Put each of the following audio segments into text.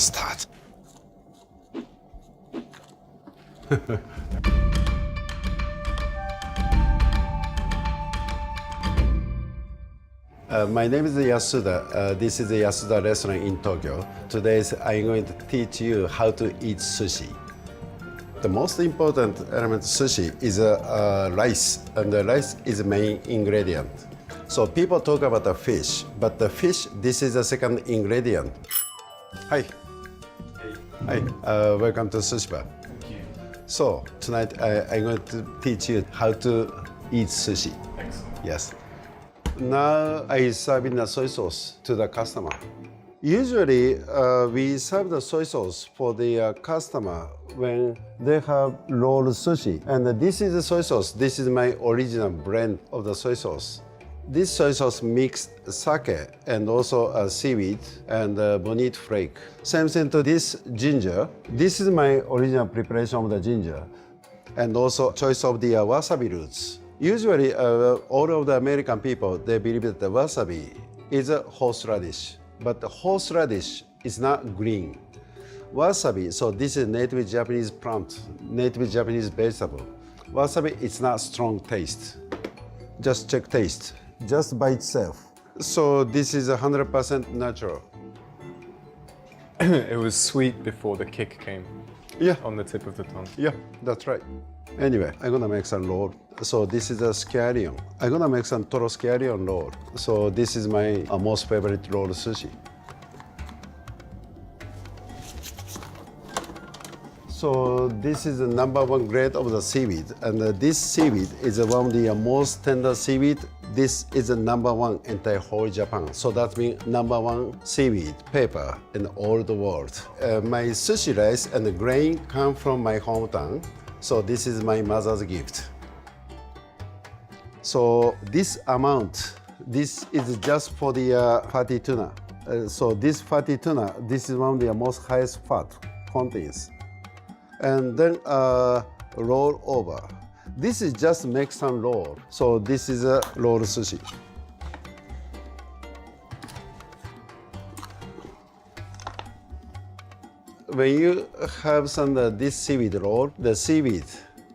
Start. My name is Yasuda. This is the Yasuda restaurant in Tokyo. Today I'm going to teach you how to eat sushi. The most important element of sushi is rice, and the rice is the main ingredient. So people talk about the fish, but the fish, this is the second ingredient. Hi. Hey. Hi. Welcome to Sushi Bar. Thank you. So tonight I'm going to teach you how to eat sushi. Excellent. Yes. Now I serving the soy sauce to the customer. Usually we serve the soy sauce for the customer when they have rolled sushi. And this is the soy sauce. This is my original blend of the soy sauce. This soy sauce mixed sake and also seaweed and bonite flake. Same thing to this ginger. This is my original preparation of the ginger. And also choice of the wasabi roots. Usually, all of the American people, they believe that the wasabi is a horseradish, but the horseradish is not green. Wasabi, so this is native Japanese plant, native Japanese vegetable. Wasabi, it's not strong taste. Just check taste, just by itself. So this is 100% natural. It was sweet before the kick came. Yeah. On the tip of the tongue. Yeah, that's right. Anyway, I'm gonna make some roll. So this is a scallion. I'm gonna make some toro scallion roll. So this is my most favorite roll sushi. So this is the #1 grade of the seaweed, and this seaweed is one of the most tender seaweed. This is the #1 entire whole Japan. So that means #1 seaweed paper in all the world. My sushi rice and the grain come from my hometown. So this is my mother's gift. So this amount, this is just for the fatty tuna. So this fatty tuna, this is one of the most highest fat contains. And then roll over. This is just Mexican roll. So this is a roll sushi. When you have some this seaweed roll, the seaweed,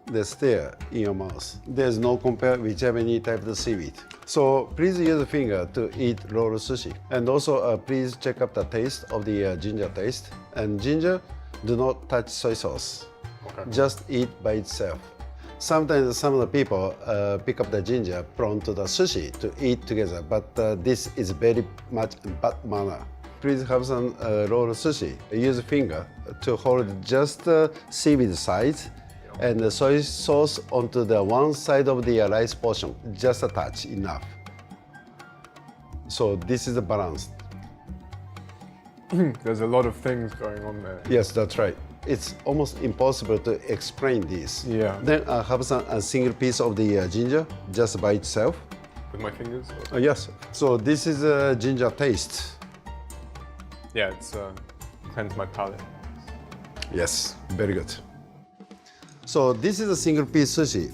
they stay in your mouth. There's no compare whichever any type of seaweed. So please use the finger to eat roll sushi. And also please check up the taste of the ginger taste. And ginger, do not touch soy sauce. Okay. Just eat by itself. Sometimes some of the people pick up the ginger prone to the sushi to eat together, but this is very much bad manner. Please have some roll sushi. Use finger to hold just the seaweed side and the soy sauce onto the one side of the rice portion. Just a touch, enough. So this is the balance. There's a lot of things going on there. Yes, that's right. It's almost impossible to explain this. Yeah. Then have a single piece of the ginger just by itself. With my fingers? Yes. So this is a ginger taste. Yeah, it's cleanse my palate. Yes, very good. So this is a single piece sushi.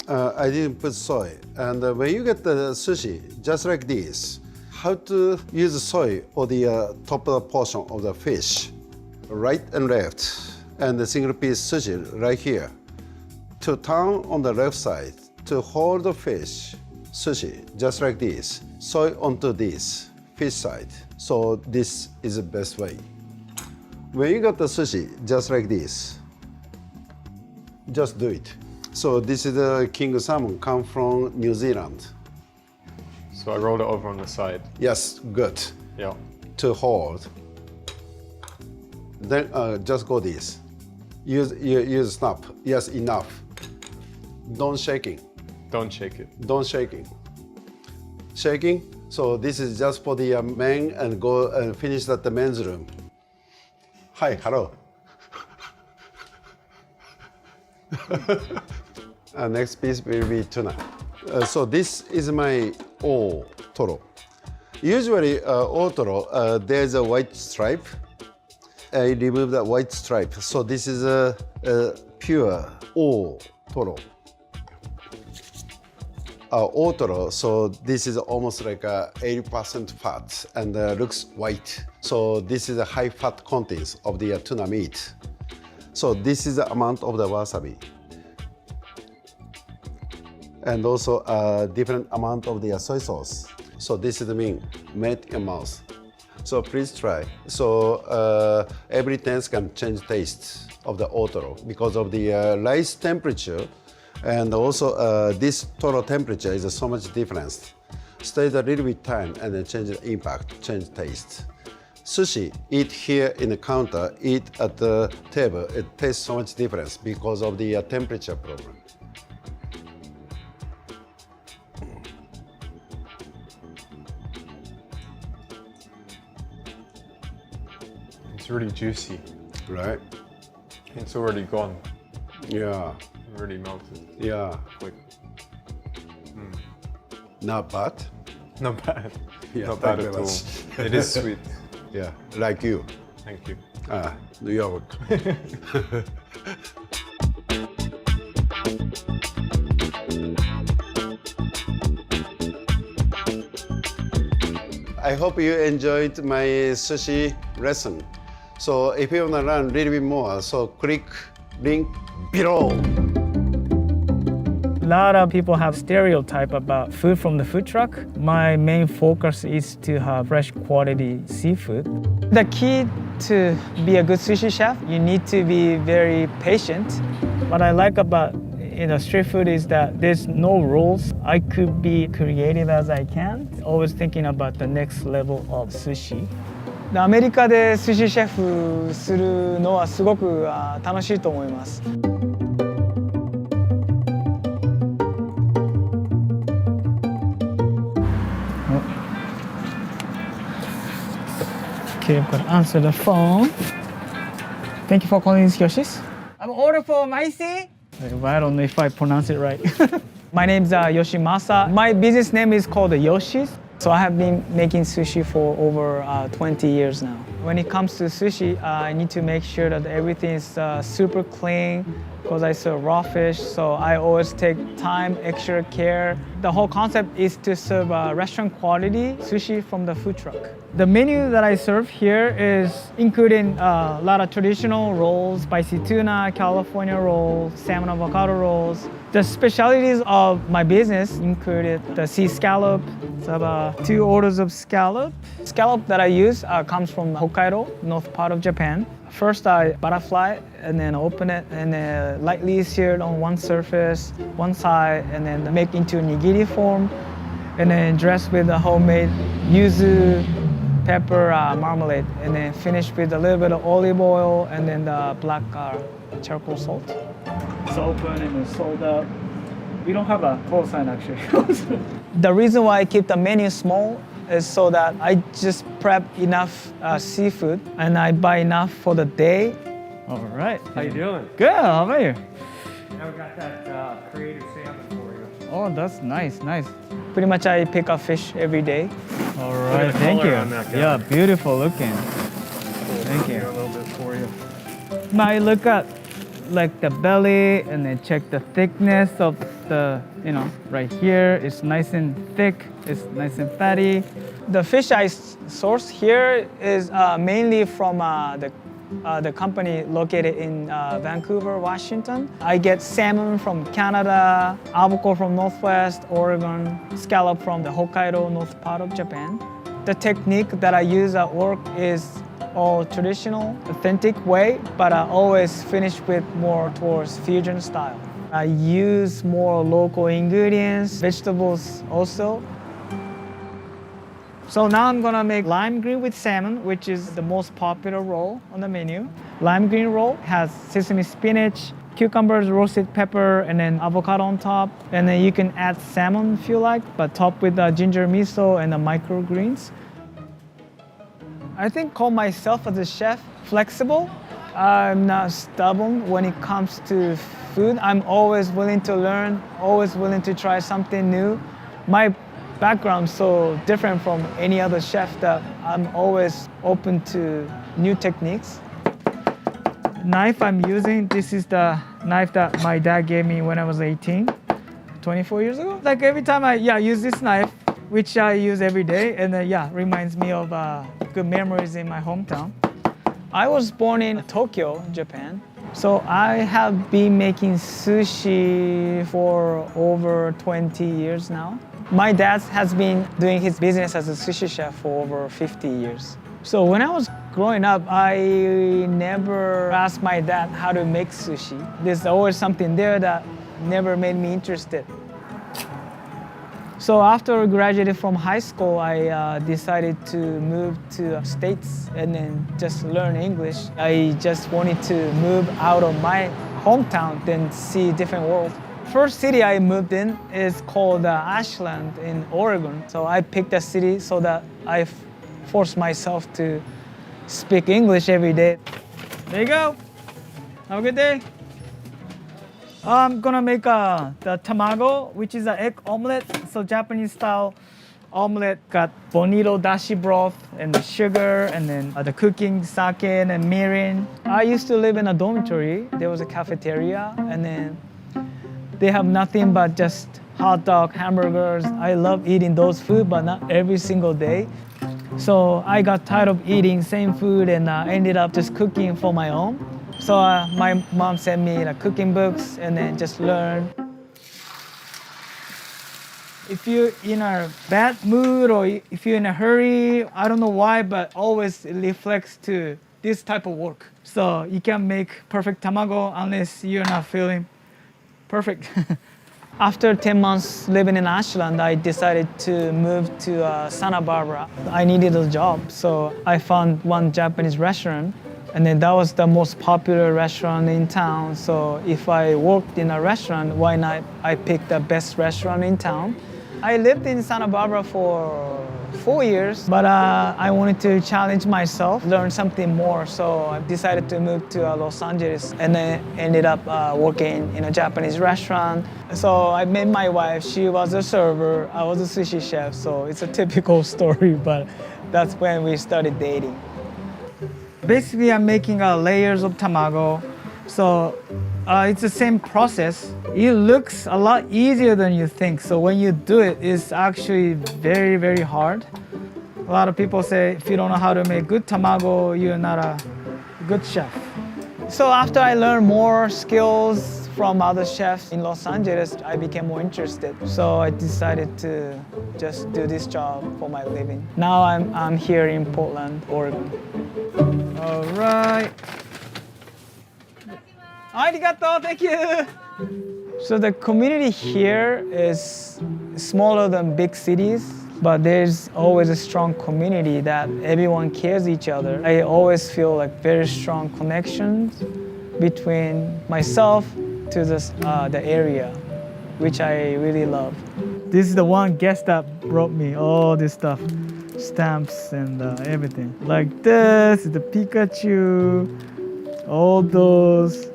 I didn't put soy. And when you get the sushi, just like this, how to use soy for the top of the portion of the fish, right and left, and the single piece sushi right here. To turn on the left side, to hold the fish, sushi, just like this, soy onto this, fish side. So this is the best way. When you got the sushi, just like this, just do it. So this is the king salmon, come from New Zealand. So I rolled it over on the side. Yes, good. Yeah. To hold. Then just go this. Use snap. Yes, enough. Don't shaking. Don't shake it. Don't shaking. Shaking. So this is just for the men and go and finish at the men's room. Hi, hello. Next piece will be tuna. So this is my toro. Usually toro, there's a white stripe. I remove the white stripe. So this is a pure toro. otoro, so this is almost like 80% fat and looks white. So this is a high fat content of the tuna meat. So this is the amount of the wasabi. And also a different amount of the soy sauce. So this is the mean, melt in your mouth. So please try. So every taste can change taste of the otoro because of the rice temperature, and also this total temperature is so much difference. Stays a little bit time and then change the impact, change taste. Sushi, eat here in the counter, eat at the table, it tastes so much difference because of the temperature problem. It's really juicy. Right? It's already gone. Yeah. Already melted. Yeah. Like, Not bad. not bad. Yeah, Not bad thank you at very all. much. It is sweet. Yeah, like you. Thank you. New York. I hope you enjoyed my sushi lesson. So if you want to learn a little bit more, so click link below. A lot of people have stereotype about food from the food truck. My main focus is to have fresh quality seafood. The key to be a good sushi chef, you need to be very patient. What I like about street food is that there's no rules. I could be creative as I can, always thinking about the next level of sushi. アメリカで寿司シェフするのはすごく楽しいと思います。Okay, I'm gonna answer the phone. Thank you for calling Yoshi's. I'm order for Maisi. I don't know if I pronounce it right. My name is Yoshimasa. My business name is called Yoshi's. So I have been making sushi for over 20 years now. When it comes to sushi, I need to make sure that everything is super clean because I serve raw fish. So I always take time, extra care. The whole concept is to serve restaurant quality sushi from the food truck. The menu that I serve here is including a lot of traditional rolls, spicy tuna, California rolls, salmon avocado rolls. The specialties of my business included the sea scallop. So I have 2 orders of scallop. Scallop that I use comes from Hokkaido, north part of Japan. First I butterfly and then open it and then lightly seared on one surface, one side, and then make into a nigiri form, and then dress with a homemade yuzu pepper marmalade, and then finish with a little bit of olive oil and then the black charcoal salt. It's open and it's sold out. We don't have a call sign actually. The reason why I keep the menu small is so that I just prep enough seafood and I buy enough for the day. All right. How you doing? Good. How about you? Now we got that creative salmon for you. Oh, that's nice. Nice. Pretty much I pick up fish every day. All right. at the Thank color you. on that guy. Yeah, beautiful looking. Thank you. Here a little bit for you. I look at like the belly and then check the thickness of the, right here. It's nice and thick. It's nice and fatty. The fish I source here is mainly from the company located in Vancouver, Washington. I get salmon from Canada, avocado from Northwest Oregon, scallop from the Hokkaido, north part of Japan. The technique that I use at work is all traditional, authentic way, but I always finish with more towards fusion style. I use more local ingredients, vegetables also. So now I'm gonna make lime green with salmon, which is the most popular roll on the menu. Lime green roll has sesame spinach, cucumbers, roasted pepper, and then avocado on top. And then you can add salmon if you like, but top with ginger miso and the microgreens. I think call myself as a chef flexible. I'm not stubborn when it comes to food. I'm always willing to learn, always willing to try something new. My background's so different from any other chef that I'm always open to new techniques. Knife I'm using, this is the knife that my dad gave me when I was 18. 24 years ago. Like every time I use this knife, which I use every day, and reminds me of good memories in my hometown. I was born in Tokyo, Japan. So I have been making sushi for over 20 years now. My dad has been doing his business as a sushi chef for over 50 years. So when I was growing up, I never asked my dad how to make sushi. There's always something there that never made me interested. So after I graduated from high school, I decided to move to States and then just learn English. I just wanted to move out of my hometown and see a different world. First city I moved in is called Ashland in Oregon. So I picked a city so that I forced myself to speak English every day. There you go. Have a good day. I'm gonna make the tamago, which is an egg omelet. So Japanese style omelet got bonito dashi broth and the sugar and then the cooking sake and mirin. I used to live in a dormitory. There was a cafeteria and then they have nothing but just hot dog, hamburgers. I love eating those food, but not every single day. So I got tired of eating same food and ended up just cooking for my own. So my mom sent me cooking books and then just learn. If you're in a bad mood or if you're in a hurry, I don't know why, but always it reflects to this type of work. So you can't make perfect tamago unless you're not feeling perfect. After 10 months living in Ashland, I decided to move to Santa Barbara. I needed a job, so I found one Japanese restaurant. And then that was the most popular restaurant in town. So if I worked in a restaurant, why not I picked the best restaurant in town? I lived in Santa Barbara for 4 years, but I wanted to challenge myself, learn something more. So I decided to move to Los Angeles and then ended up working in a Japanese restaurant. So I met my wife, she was a server, I was a sushi chef. So it's a typical story, but that's when we started dating. Basically, I'm making layers of tamago. So it's the same process. It looks a lot easier than you think. So when you do it, it's actually very, very hard. A lot of people say if you don't know how to make good tamago, you're not a good chef. So after I learned more skills from other chefs in Los Angeles, I became more interested. So I decided to just do this job for my living. Now I'm here in Portland, Oregon. All right. Arigato, thank you. So the community here is smaller than big cities, but there's always a strong community that everyone cares each other. I always feel like very strong connections between myself to the area, which I really love. This is the one guest that brought me all this stuff. Stamps and everything. Like this, the Pikachu, all those.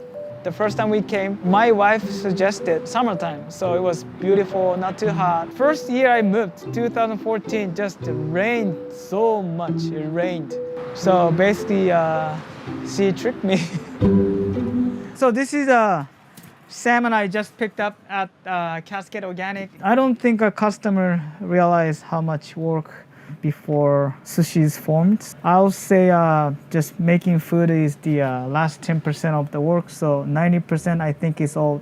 The first time we came, my wife suggested summertime, so it was beautiful, not too hot. First year I moved, 2014, just rained so much, it rained. So basically, she tricked me. So this is a salmon I just picked up at Cascade Organic. I don't think a customer realized how much work before sushi is formed. I'll say just making food is the last 10% of the work, so 90% I think is all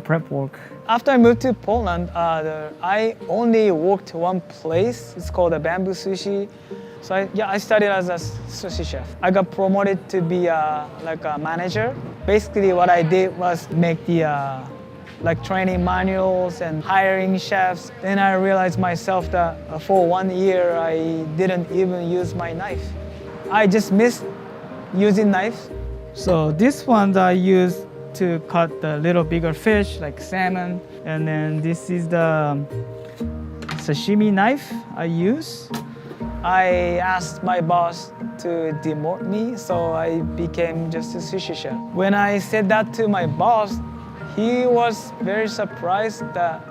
prep work. After I moved to Poland, I only worked one place. It's called Bamboo Sushi. So I started as a sushi chef. I got promoted to be like a manager. Basically what I did was make the training manuals and hiring chefs. Then I realized myself that for 1 year, I didn't even use my knife. I just missed using knives. So this one I use to cut the little bigger fish like salmon. And then this is the sashimi knife I use. I asked my boss to demote me, so I became just a sushi chef. When I said that to my boss, he was very surprised that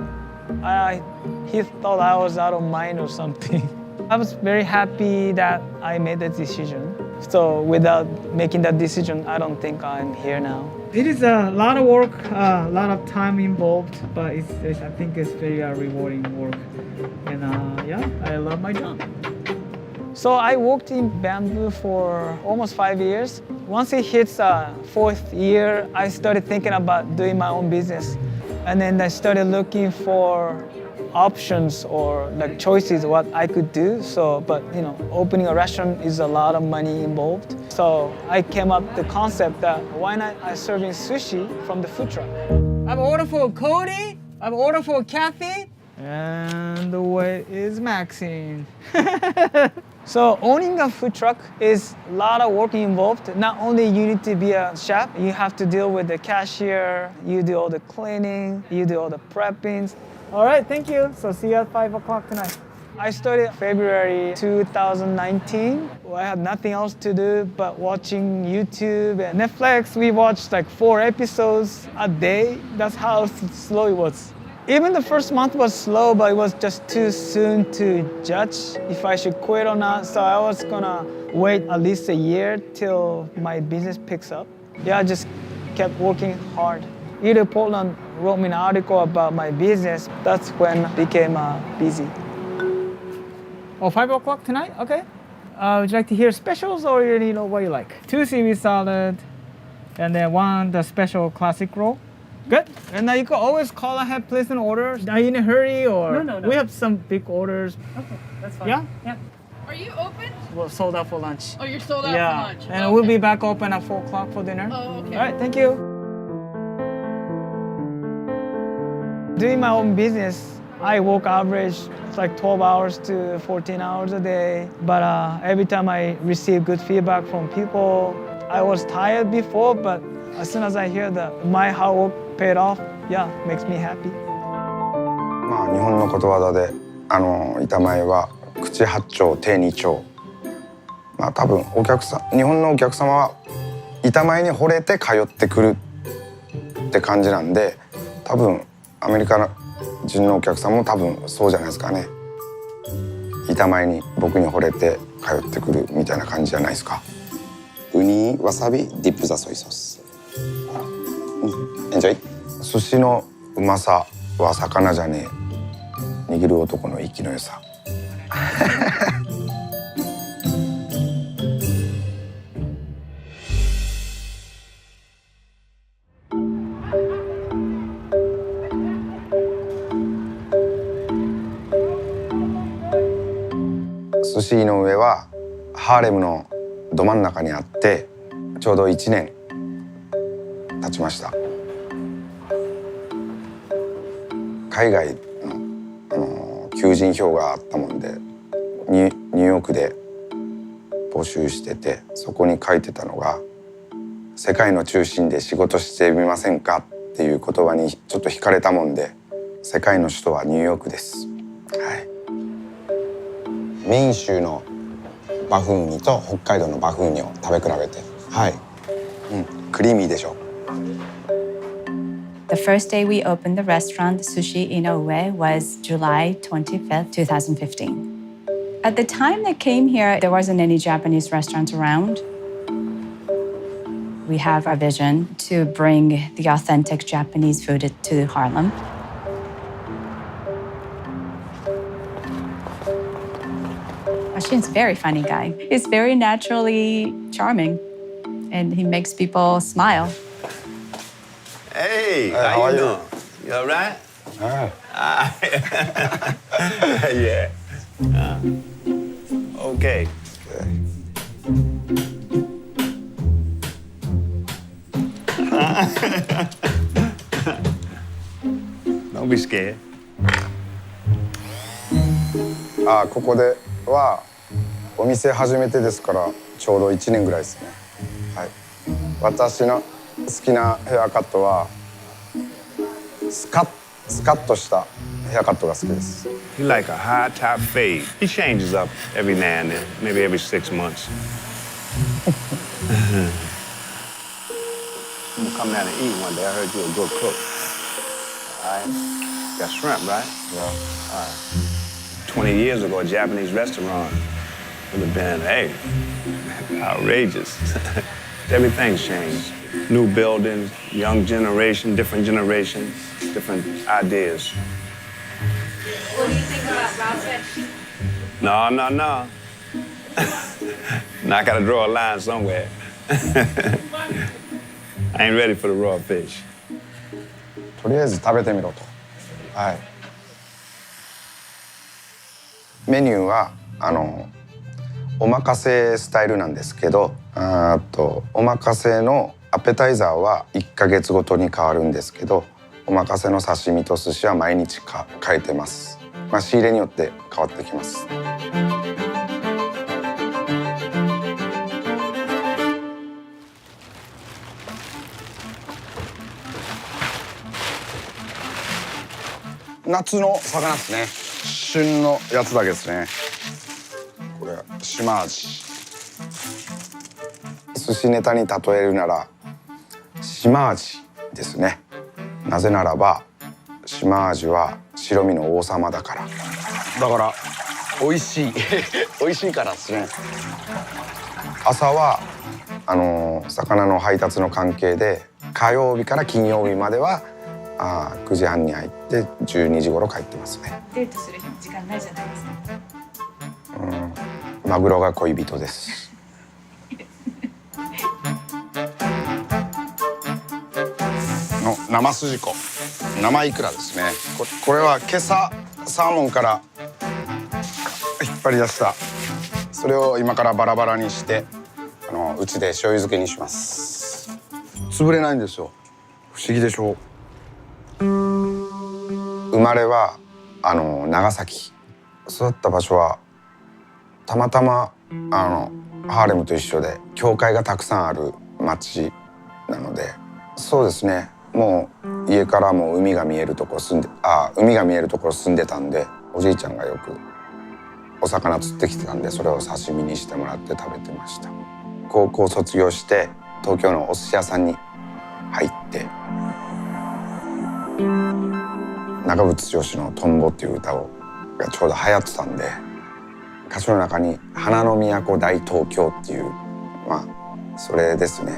he thought I was out of mind or something. I was very happy that I made that decision. So without making that decision, I don't think I'm here now. It is a lot of work, a lot of time involved, but I think it's very rewarding work. And yeah, I love my job. So I worked in bamboo for almost 5 years. Once it hits fourth year, I started thinking about doing my own business. And then I started looking for options or like choices what I could do. So, but you know, opening a restaurant is a lot of money involved. So I came up with the concept that why not I serving sushi from the food truck. I've ordered for Cody, I've ordered for Kathy, and the wait is Maxine. So owning a food truck is a lot of work involved. Not only you need to be a chef, you have to deal with the cashier, you do all the cleaning, you do all the prepping. All right, thank you. So see you at 5 o'clock tonight. I started February 2019. I had nothing else to do but watching YouTube and Netflix. We watched like 4 episodes a day. That's how slow it was. Even the first month was slow, but it was just too soon to judge if I should quit or not. So I was gonna wait at least a year till my business picks up. Yeah, I just kept working hard. Eater Portland wrote me an article about my business. That's when I became busy. Oh, 5 o'clock tonight? Okay. Would you like to hear specials or you know what you like? 2 seaweed salad, and then 1 the special classic roll. Good. And now you can always call ahead, place an order. Are you in a hurry or? No. We have some big orders. Okay, that's fine. Yeah? Yeah. Are you open? We're sold out for lunch. Oh, you're sold out Yeah. for lunch. And Okay. we'll be back open at 4 o'clock for dinner. Oh, okay. All right, thank you. Doing my own business, I work average it's like 12 hours to 14 hours a day. But every time I receive good feedback from people, I was tired before, but as soon as I hear that my hard work paid off, yeah, makes me happy. まあ日本のことわざで板前は口八丁手二丁。まあ多分日本のお客様は板前に惚れて通ってくるって感じなんで、多分アメリカ人のお客さんも多分そうじゃないですかね。板前に僕に惚れて通ってくるみたいな感じじゃないですか。ウニ、わさび、ディップザソイソース。エンジョイ。寿司のうまさは魚じゃねえ。握る男の息の良さ。寿司の上はハーレムのど真ん中にあってちょうど1年経ちました。海外の求人票があったもんでニューヨークで募集してて、そこに書いてたのが「世界の中心で仕事してみませんか?」っていう言葉にちょっと惹かれたもんで、世界の首都はニューヨークです。はい。メイン州のバフンウニと北海道のバフンウニを食べ比べて、はい、クリーミーでしょ。The first day we opened the restaurant, Sushi Inoue, was July 25th, 2015. At the time that came here, there wasn't any Japanese restaurants around. We have a vision to bring the authentic Japanese food to Harlem. Ashin's a very funny guy. He's very naturally charming, and he makes people smile. Hey, how you doing? You all right? Yeah. Okay. Don't be scared. ここではお店始めてですからちょうど1年ぐらいですね。はい。私の好きなヘアカットはスカッとしたヘアカットが好きです。You like a high top fade. He changes up every now and then, maybe every 6 months. I'm gonna come down and eat one day. I heard you're a good cook. All right. Got shrimp, right? Yeah. All right. 20 years ago, a Japanese restaurant would have been, hey, outrageous. Everything's changed. New buildings, young generation, different generations, different ideas. What do you think about raw fish? No. Now I gotta draw a line somewhere. I ain't ready for the raw fish. とりあえず食べてみろと。はい。メニューはおまかせスタイルなんですけど、おまかせのアペタイザーは1ヶ月ごとに変わるんですけど、おまかせの刺身と寿司は毎日変えてます。まあ仕入れによって変わってきます。夏の魚ですね。旬のやつだけですね。これは島味。寿司ネタに例えるなら島味ですね。なぜならば島味は白身の王様だから。だから美味しい美味しいからですね。朝は魚の配達の関係で火曜日から金曜日までは9時半に入って12時頃帰ってますね。デートする時間ないじゃないですか。マグロが恋人です。の生すじこ、生イクラですね。これは今朝サーモンから引っ張り出した。それを今からバラバラにしてうちで醤油漬けにします。潰れないんですよ。不思議でしょう。生まれは長崎。育った場所はたまたまハーレムと一緒で教会がたくさんある町なので、そうですね。もう家からも海が見えるところ住んでたんで、おじいちゃんがよくお魚釣ってきてたんで、それを刺身にしてもらって食べてました。高校卒業して東京のお寿司屋さんに入って、長渕剛の「トンボ」っていう歌がちょうど流行ってたんで、歌詞の中に「花の都大東京」っていう、まあそれですね。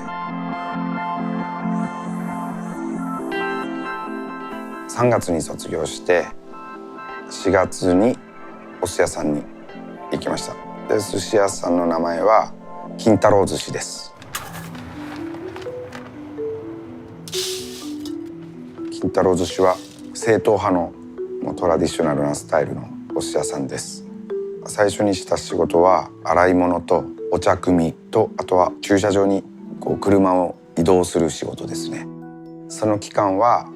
3月に卒業して4月にお寿司屋さんに行きました。で寿司屋さんの名前は金太郎寿司です。金太郎寿司は正統派のトラディショナルなスタイルのお寿司屋さんです。最初にした仕事は洗い物とお茶汲みと、あとは駐車場に車を移動する仕事ですね。その期間は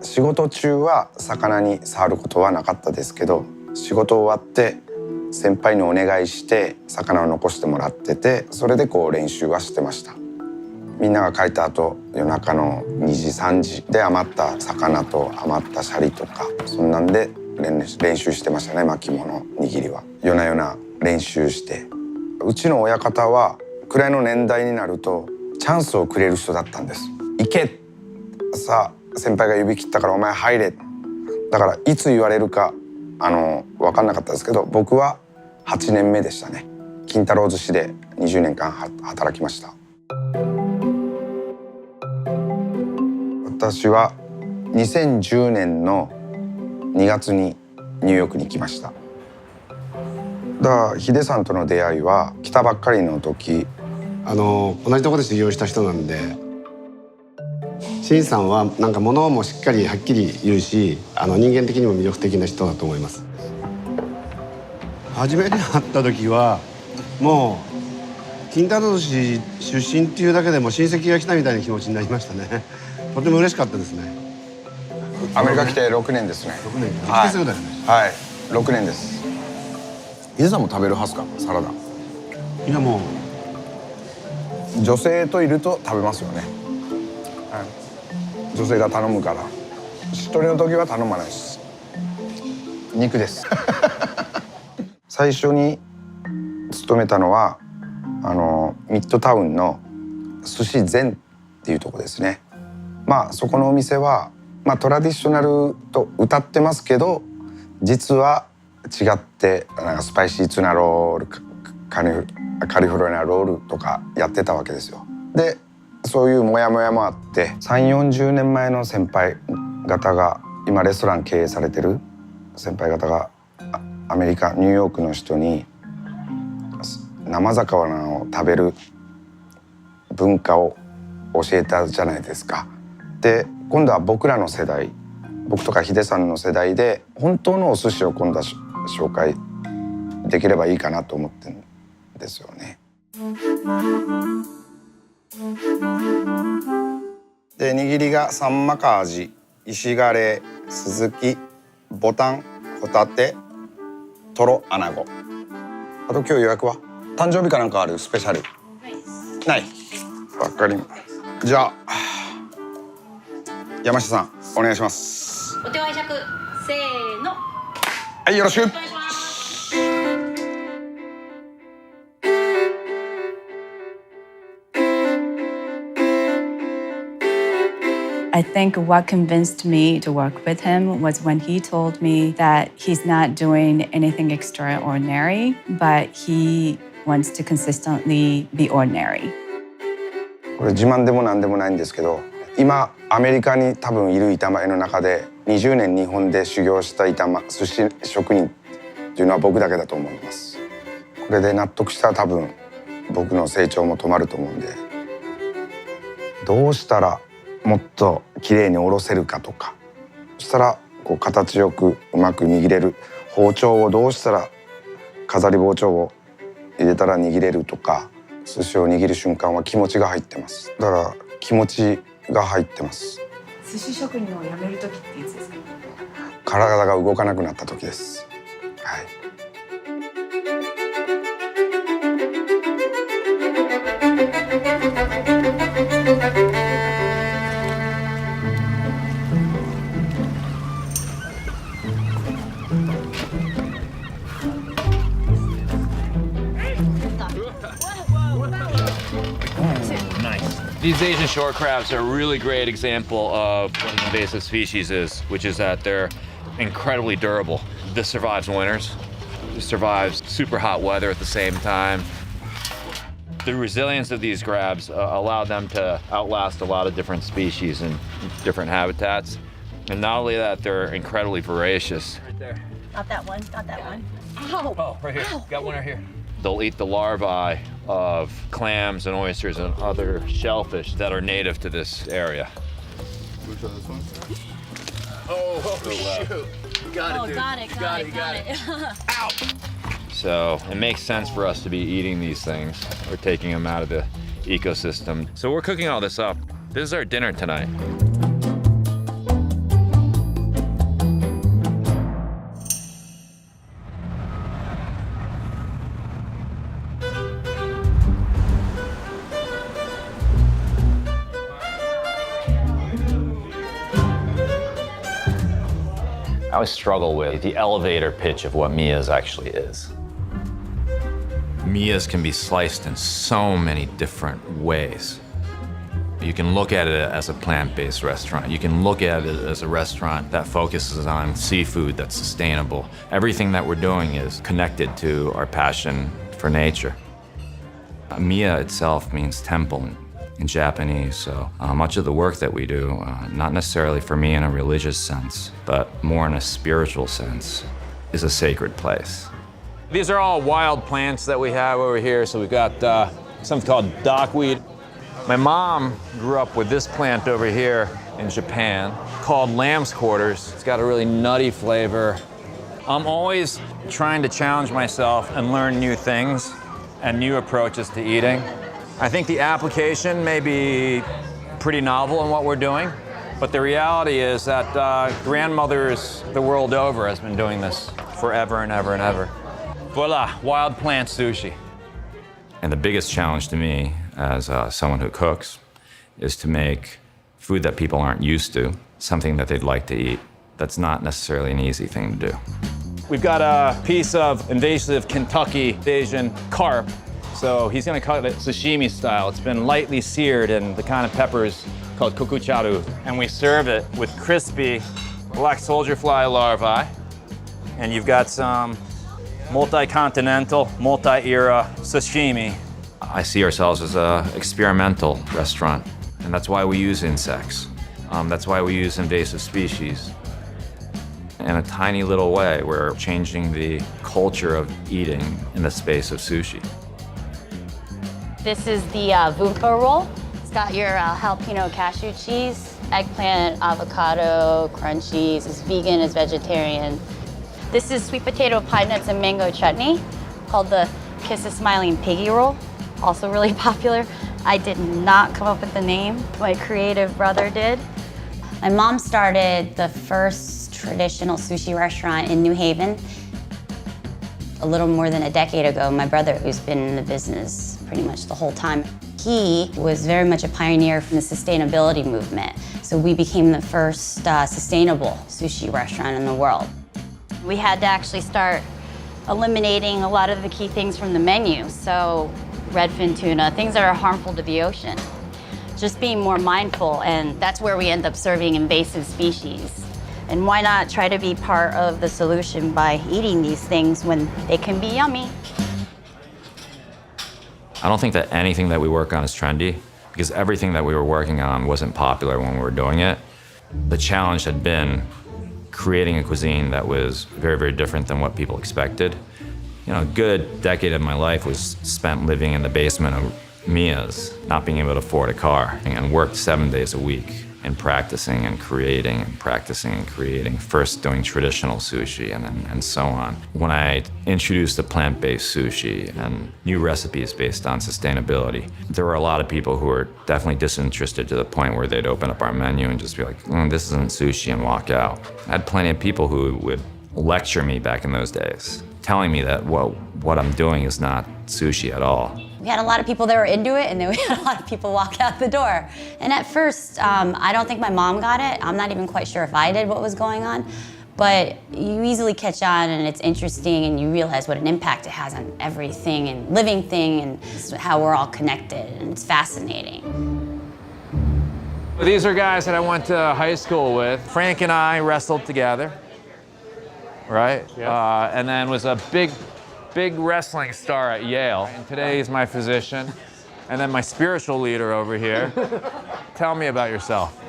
仕事中は魚に触ることはなかったですけど、仕事終わって先輩にお願いして魚を残してもらってて、それで練習はしてました。みんなが帰った後、夜中の2時3時で余った魚と余ったシャリとか、そんなんで練習してましたね。巻物握りは夜な夜な練習して。うちの親方はくらいの年代になるとチャンスをくれる人だったんです。行け、さあ先輩が指切ったからお前入れ。だからいつ言われるか分かんなかったですけど、僕は8年目でしたね。金太郎寿司で20年間働きました。私は2010年の2月にニューヨークに来ました。だからヒデさんとの出会いは来たばっかりの時、同じところで修行した人なんで、シンさんはなんか物もしっかりはっきり言うし、人間的にも魅力的な人だと思います。初めて会った時はもう金太郎寿司出身っていうだけでも親戚が来たみたいな気持ちになりましたね。とても嬉しかったですね。アメリカ来て6年ですね。6年はい、来てすぐだよね。はい、6年です。ヒデさんも食べるはずかサラダ。いやもう女性といると食べますよね。はい、女性が頼むから。一人の時は頼まないです。肉です。最初に勤めたのはミッドタウンの寿司善っていうとこですね。まあそこのお店はトラディショナルと歌ってますけど、実は違ってスパイシーツナロールカリフォルニアロールとかやってたわけですよ。でそういうモヤモヤもあって3、40年前の先輩方が今レストラン経営されてる先輩方がアメリカニューヨークの人に生魚を食べる文化を教えたじゃないですか。で今度は僕らの世代、僕とかヒデさんの世代で本当のお寿司を今度は紹介できればいいかなと思ってるんですよね。で握りがサンマカアジ、石ガレ、スズキ、ボタン、ホタテ、トロ、アナゴ。あと今日予約は誕生日かなんかあるスペシャル？ない。わかります。じゃあ山下さんお願いします。お手拝借せーの。はいよろしく。お願いします。I think what convinced me to work with him was when he told me that he's not doing anything extraordinary, but he wants to consistently be ordinary. これ自慢でもなんでもないんですけど、今アメリカに多分いる板前の中で20年日本で修行した寿司職人っていうのは僕だけだと思います。これで納得したら多分僕の成長も止まると思うんで、どうしたらもっと綺麗におろせるかとか、そしたらこう形よくうまく握れる包丁をどうしたら飾り包丁を入れたら握れるとか、寿司を握る瞬間は気持ちが入ってます。だから気持ちが入ってます。寿司職人を辞める時っていつですか？体が動かなくなった時です。はい。These Asian shore crabs are a really great example of what an invasive species is, which is that they're incredibly durable. This survives winters, this survives super hot weather at the same time. The resilience of these crabs allow them to outlast a lot of different species in different habitats. And not only that, they're incredibly voracious. Right there. Not that one, not that one. Ow! Oh, right here. Got one right here. They'll eat the larvae of clams and oysters and other shellfish that are native to this area. Oh, shoot. You got it, dude. Got it. Ow! So it makes sense for us to be eating these things or taking them out of the ecosystem. So we're cooking all this up. This is our dinner tonight. I always struggle with the elevator pitch of what Mia's actually is. Mia's can be sliced in so many different ways. You can look at it as a plant-based restaurant. You can look at it as a restaurant that focuses on seafood that's sustainable. Everything that we're doing is connected to our passion for nature. Mia itself means temple in Japanese, so much of the work that we do, not necessarily for me in a religious sense, but more in a spiritual sense, is a sacred place. These are all wild plants that we have over here. So we've got something called dockweed. My mom grew up with this plant over here in Japan called lamb's quarters. It's got a really nutty flavor. I'm always trying to challenge myself and learn new things and new approaches to eating. I think the application may be pretty novel in what we're doing, but the reality is that grandmothers the world over has been doing this forever and ever and ever. Voila, wild plant sushi. And the biggest challenge to me as someone who cooks is to make food that people aren't used to, something that they'd like to eat. That's not necessarily an easy thing to do. We've got a piece of invasive Kentucky Asian carp. So he's gonna cut it sashimi style. It's been lightly seared in the kind of peppers called kokucharu. And we serve it with crispy black soldier fly larvae. And you've got some multi-continental, multi-era sashimi. I see ourselves as an experimental restaurant, and that's why we use insects. That's why we use invasive species. In a tiny little way, we're changing the culture of eating in the space of sushi. This is the vumpa roll. It's got your jalapeno cashew cheese, eggplant, avocado, crunchies. It's vegan, it's vegetarian. This is sweet potato, pine nuts, and mango chutney called the Kiss a Smiling Piggy roll. Also really popular. I did not come up with the name. My creative brother did. My mom started the first traditional sushi restaurant in New Haven a little more than a decade ago. My brother, who's been in the business pretty much the whole time, he was very much a pioneer from the sustainability movement. So we became the first sustainable sushi restaurant in the world. We had to actually start eliminating a lot of the key things from the menu. So redfin tuna, things that are harmful to the ocean. Just being more mindful, and that's where we end up serving invasive species. And why not try to be part of the solution by eating these things when they can be yummy? I don't think that anything that we work on is trendy, because everything that we were working on wasn't popular when we were doing it. The challenge had been creating a cuisine that was very, very different than what people expected. You know, a good decade of my life was spent living in the basement of Mia's, not being able to afford a car, and worked 7 days a week and practicing and creating and practicing and creating, first doing traditional sushi and so on. When I introduced the plant-based sushi and new recipes based on sustainability, there were a lot of people who were definitely disinterested to the point where they'd open up our menu and just be like, this isn't sushi, and walk out. I had plenty of people who would lecture me back in those days, telling me that, well, what I'm doing is not sushi at all. We had a lot of people that were into it, and then we had a lot of people walk out the door. And at first, I don't think my mom got it. I'm not even quite sure if I did what was going on. But you easily catch on, and it's interesting, and you realize what an impact it has on everything and living thing, and how we're all connected, and it's fascinating. These are guys that I went to high school with. Frank and I wrestled together, right? Yeah. And then was a big wrestling star at Yale. And today he's my physician. And then my spiritual leader over here. Tell me about yourself.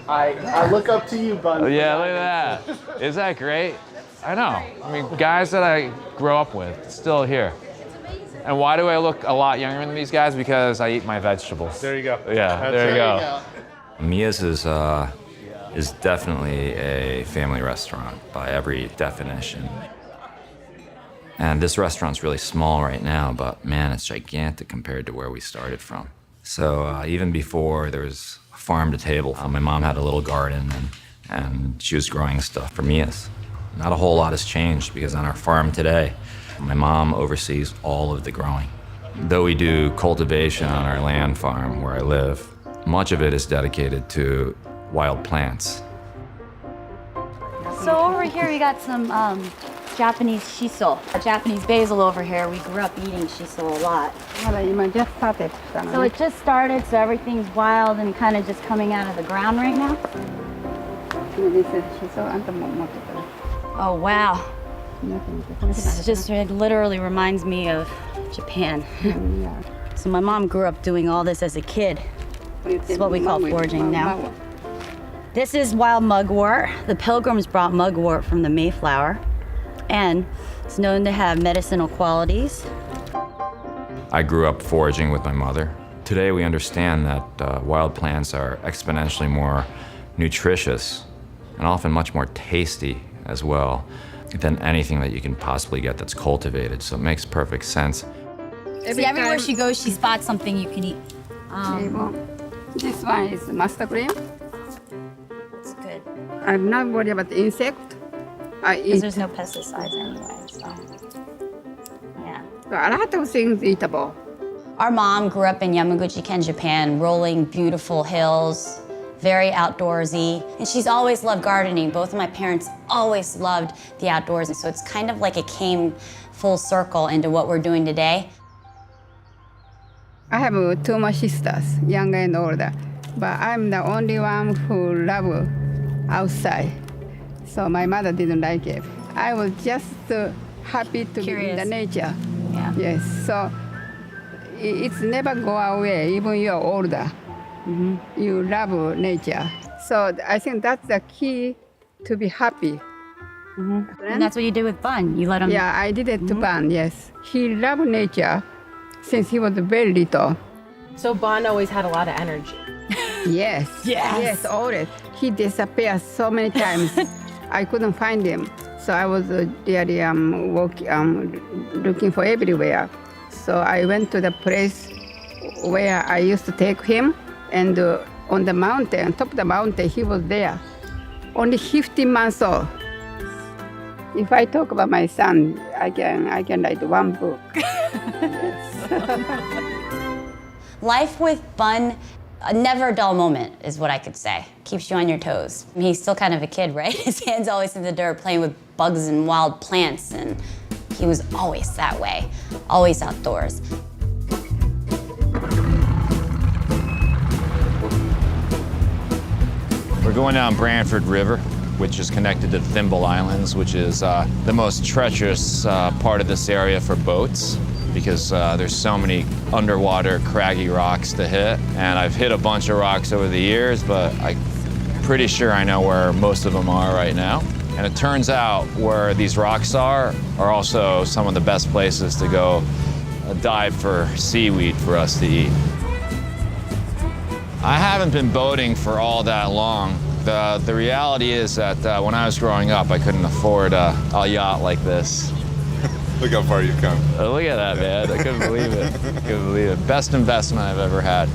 I look up to you, Bun. Yeah, look at that. Is that great? I know. I mean, guys that I grew up with, still here. And why do I look a lot younger than these guys? Because I eat my vegetables. There you go. Yeah, there you go. Mia's is definitely a family restaurant by every definition. And this restaurant's really small right now, but man, it's gigantic compared to where we started from. So even before there was farm to table, my mom had a little garden and she was growing stuff for Mia's. Not a whole lot has changed because on our farm today, my mom oversees all of the growing. Though we do cultivation on our land farm where I live, much of it is dedicated to wild plants. So over here we got some Japanese shiso, Japanese basil over here. We grew up eating shiso a lot. So it just started, so everything's wild and kind of just coming out of the ground right now. Oh wow. This is just, it literally reminds me of Japan. So my mom grew up doing all this as a kid. This is what we call foraging now. This is wild mugwort. The Pilgrims brought mugwort from the Mayflower, and it's known to have medicinal qualities. I grew up foraging with my mother. Today we understand that wild plants are exponentially more nutritious and often much more tasty as well than anything that you can possibly get that's cultivated, so it makes perfect sense. See, everywhere she goes, she spots something you can eat. This one is mustard cream. It's good. I'm not worried about the insect. I Because eat there's no pesticides anyway, so. Yeah. a lot of things eatable. Our mom grew up in Yamaguchi-ken, Japan, rolling beautiful hills, very outdoorsy. And she's always loved gardening. Both of my parents always loved the outdoors. And so it's kind of like it came full circle into what we're doing today. I have two more sisters, younger and older, but I'm the only one who loves outside. So my mother didn't like it. I was just happy to be in Curious. the nature. Yeah. Yes, so it's never go away, even you're older. You love nature. So I think that's the key to be happy. And that's what you did with Bun. You let him. Yeah, I did it to Ban, yes. He loved nature since he was very little. So Bun always had a lot of energy. Yes. Yes. Yes, always. He disappeared so many times. I couldn't find him. So I was really looking for everywhere. So I went to the place where I used to take him, and on the mountain, top of the mountain, he was there. Only 15 months old. If I talk about my son, I can write one book. Life with Bun, a never dull moment is what I could say. Keeps you on your toes. He's still kind of a kid, right? His hands always in the dirt playing with bugs and wild plants, and he was always that way, always outdoors. We're going down Brantford River, which is connected to the Thimble Islands, which is the most treacherous part of this area for boats, because there's so many underwater craggy rocks to hit. And I've hit a bunch of rocks over the years, but I'm pretty sure I know where most of them are right now. And it turns out where these rocks are also some of the best places to go dive for seaweed for us to eat. I haven't been boating for all that long. The reality is that when I was growing up, I couldn't afford a yacht like this. Look how far you've come. Look at that, man. I couldn't believe it. Couldn't believe it. Best investment I've ever had.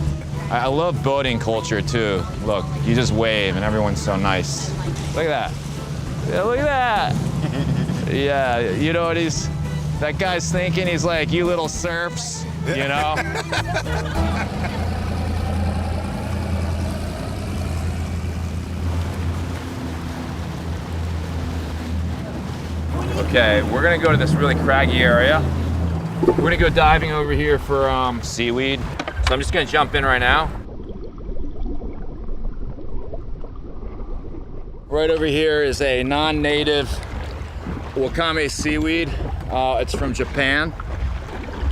I love boating culture, too. Look, you just wave, and everyone's so nice. Look at that. Yeah, look at that. Yeah, you know what that guy's thinking? He's like, you little serfs, you know? Okay, we're gonna go to this really craggy area. We're gonna go diving over here for seaweed. So I'm just gonna jump in right now. Right over here is a non-native wakame seaweed. It's from Japan.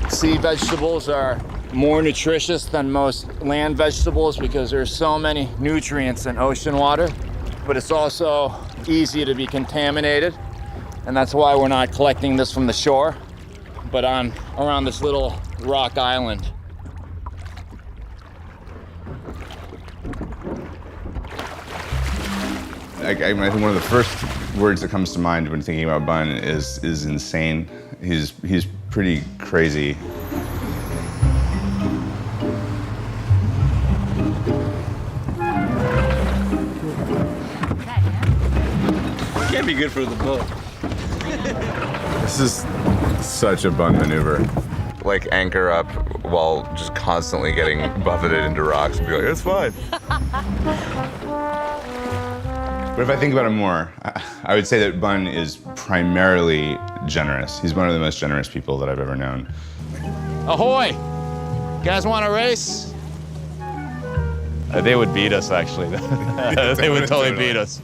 Sea vegetables are more nutritious than most land vegetables because there's so many nutrients in ocean water, but it's also easy to be contaminated. And that's why we're not collecting this from the shore, but around this little rock island. I think one of the first words that comes to mind when thinking about Bun is insane. He's pretty crazy. Can't be good for the boat. This is such a Bun maneuver. Like anchor up while just constantly getting buffeted into rocks and be like, it's fine. But if I think about it more, I would say that Bun is primarily generous. He's one of the most generous people that I've ever known. Ahoy! You guys want to race? They would beat us, actually. They would totally beat us.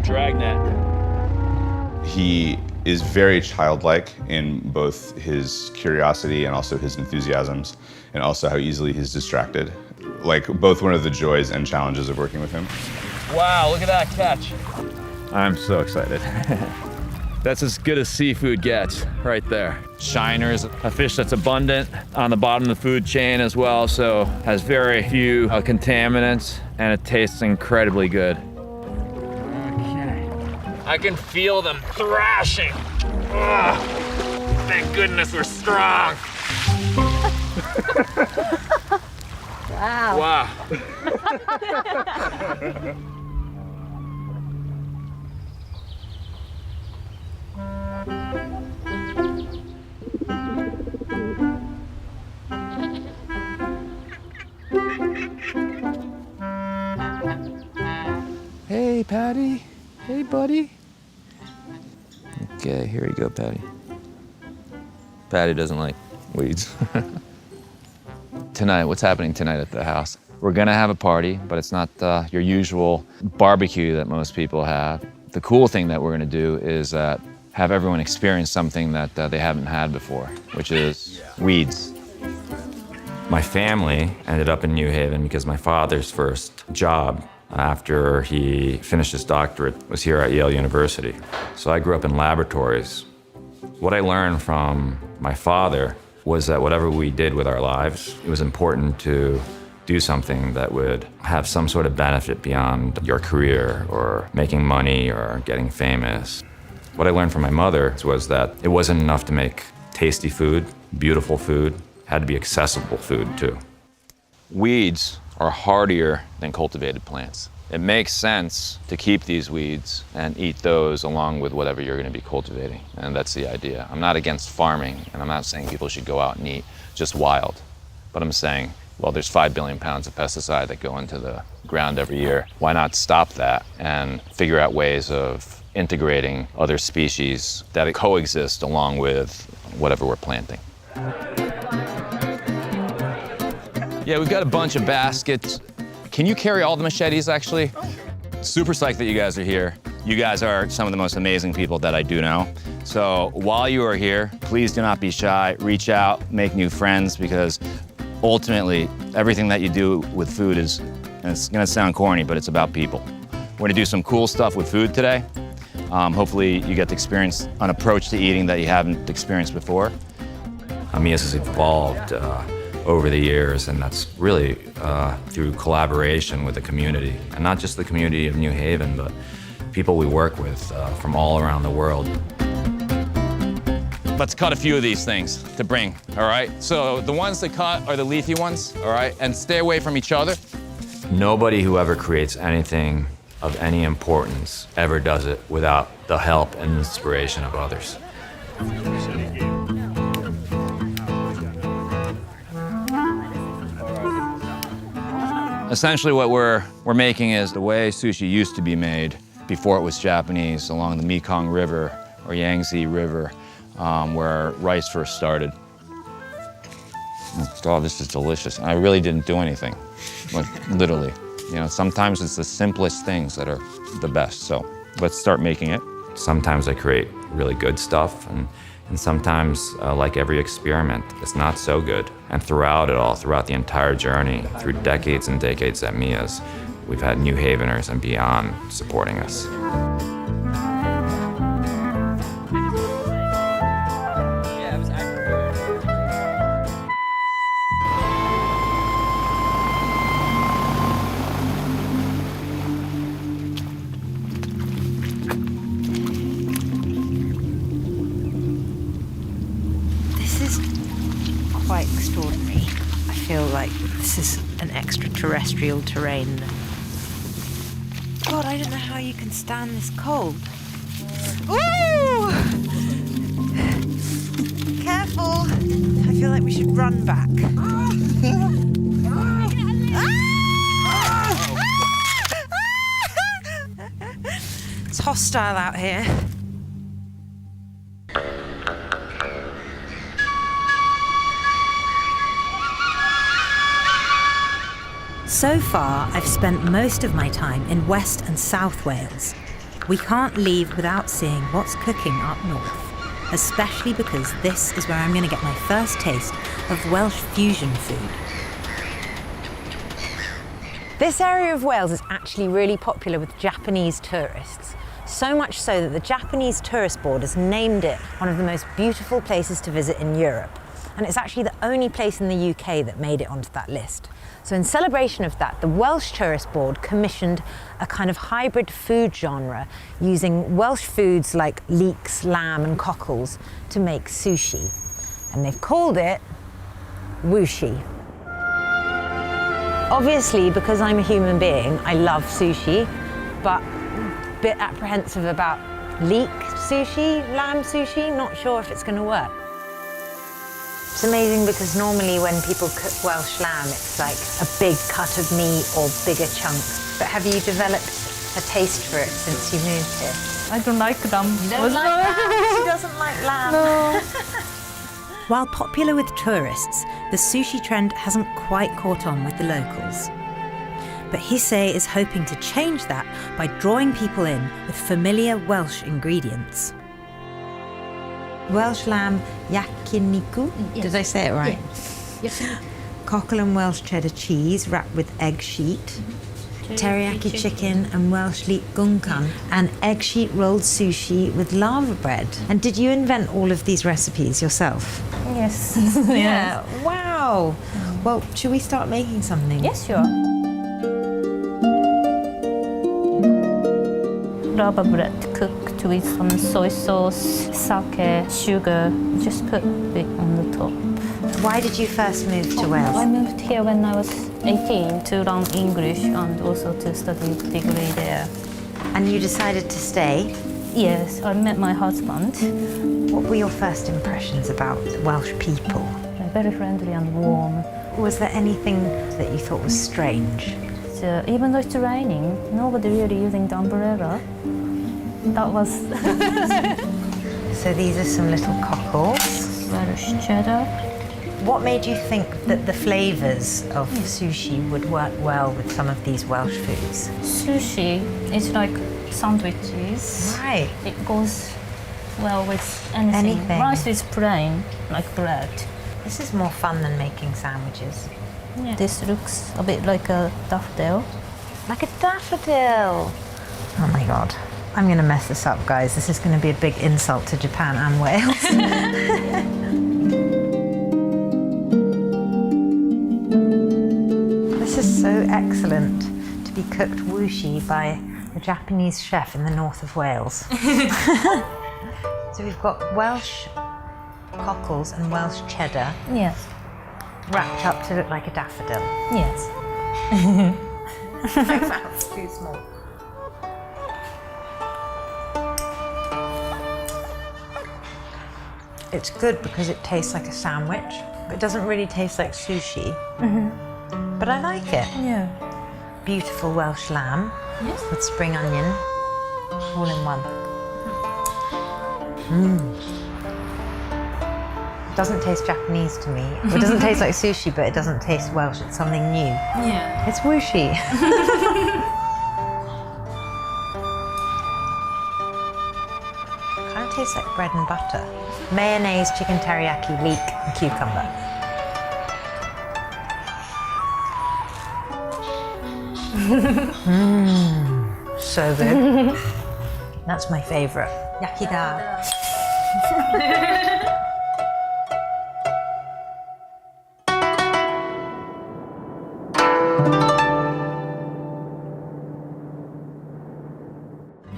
Dragnet. He is very childlike in both his curiosity and also his enthusiasms, and also how easily he's distracted. Like both one of the joys and challenges of working with him. Wow, look at that catch. I'm so excited. That's as good as seafood gets right there. Shiner is a fish that's abundant on the bottom of the food chain as well, so has very few contaminants, and it tastes incredibly good. I can feel them thrashing. Ugh. Thank goodness we're strong. Wow. Wow. Hey, Patty. Hey, buddy. Okay, here you go, Patty. Patty doesn't like weeds. Tonight, what's happening tonight at the house? We're gonna have a party, but it's not your usual barbecue that most people have. The cool thing that we're gonna do is have everyone experience something that they haven't had before, which is weeds. My family ended up in New Haven because my father's first job after he finished his doctorate was here at Yale University. So I grew up in laboratories. What I learned from my father was that whatever we did with our lives, it was important to do something that would have some sort of benefit beyond your career or making money or getting famous. What I learned from my mother was that it wasn't enough to make tasty food, beautiful food. It had to be accessible food too. Weeds are hardier than cultivated plants. It makes sense to keep these weeds and eat those along with whatever you're going to be cultivating, and that's the idea. I'm not against farming, and I'm not saying people should go out and eat just wild, but I'm saying, well, there's 5 billion pounds of pesticide that go into the ground every year. Why not stop that and figure out ways of integrating other species that coexist along with whatever we're planting? Yeah, we've got a bunch of baskets. Can you carry all the machetes, actually? Super psyched that you guys are here. You guys are some of the most amazing people that I do know. So while you are here, please do not be shy. Reach out, make new friends, because ultimately, everything that you do with food is, and it's gonna sound corny, but it's about people. We're gonna do some cool stuff with food today. Hopefully you get to experience an approach to eating that you haven't experienced before. Amias has evolved over the years, and that's really through collaboration with the community. And not just the community of New Haven, but people we work with from all around the world. Let's cut a few of these things to bring, all right? So the ones that cut are the leafy ones, all right? And stay away from each other. Nobody who ever creates anything of any importance ever does it without the help and inspiration of others. Essentially what we're making is the way sushi used to be made before it was Japanese, along the Mekong River or Yangtze River, where rice first started. Oh, this is delicious. I really didn't do anything, like literally. You know, sometimes it's the simplest things that are the best, so let's start making it. Sometimes I create really good stuff, and sometimes, like every experiment, it's not so good. And throughout it all, throughout the entire journey, through decades and decades at Mia's, we've had New Haveners and beyond supporting us. Quite extraordinary. I feel like this is an extraterrestrial terrain. God, I don't know how you can stand this cold. Ooh! Careful! I feel like we should run back. It's hostile out here. So far, I've spent most of my time in West and South Wales. We can't leave without seeing what's cooking up north, especially because this is where I'm going to get my first taste of Welsh fusion food. This area of Wales is actually really popular with Japanese tourists. So much so that the Japanese Tourist Board has named it one of the most beautiful places to visit in Europe. And it's actually the only place in the UK that made it onto that list. So in celebration of that, the Welsh Tourist Board commissioned a kind of hybrid food genre using Welsh foods like leeks, lamb and cockles to make sushi. And they've called it Uchi. Obviously, because I'm a human being, I love sushi, but a bit apprehensive about leek sushi, lamb sushi, not sure if it's going to work. It's amazing because normally when people cook Welsh lamb, it's like a big cut of meat or bigger chunks. But have you developed a taste for it since you moved here? I don't like them. You don't like lamb? She doesn't like lamb. No. While popular with tourists, the sushi trend hasn't quite caught on with the locals. But Hisse is hoping to change that by drawing people in with familiar Welsh ingredients. Welsh lamb yakiniku, did I say it right? Yes. Cockle and Welsh cheddar cheese wrapped with egg sheet, teriyaki chicken and Welsh leek gunkan, and egg sheet rolled sushi with lava bread. And did you invent all of these recipes yourself? Yes. Yeah. Wow. Well, should we start making something? Yes, sure. Lava bread cooked with some soy sauce, sake, sugar. Just put it on the top. Why did you first move to Wales? I moved here when I was 18 to learn English and also to study degree there. And you decided to stay? Yes, I met my husband. What were your first impressions about Welsh people? They're very friendly and warm. Was there anything that you thought was strange? So even though it's raining, nobody really using the umbrella. That was... So these are some little cockles. Welsh cheddar. What made you think that the flavours of sushi would work well with some of these Welsh foods? Sushi is like sandwiches. Right. It goes well with anything. Rice is plain, like bread. This is more fun than making sandwiches. Yeah. This looks a bit like a daffodil. Like a daffodil! Oh my god. I'm going to mess this up, guys. This is going to be a big insult to Japan and Wales. This is so excellent to be cooked wushi by a Japanese chef in the north of Wales. So we've got Welsh cockles and Welsh cheddar. Yes. Wrapped up to look like a daffodil. Yes. My mouth's too small. It's good because it tastes like a sandwich, but it doesn't really taste like sushi. But I like it. Yeah. Beautiful Welsh lamb with spring onion, all in one. It doesn't taste Japanese to me. It doesn't taste like sushi, but it doesn't taste Welsh. It's something new. Yeah. It's wushi. Kind of tastes like bread and butter. Mayonnaise, chicken teriyaki, leek, and cucumber. So good. That's my favorite. Yakida.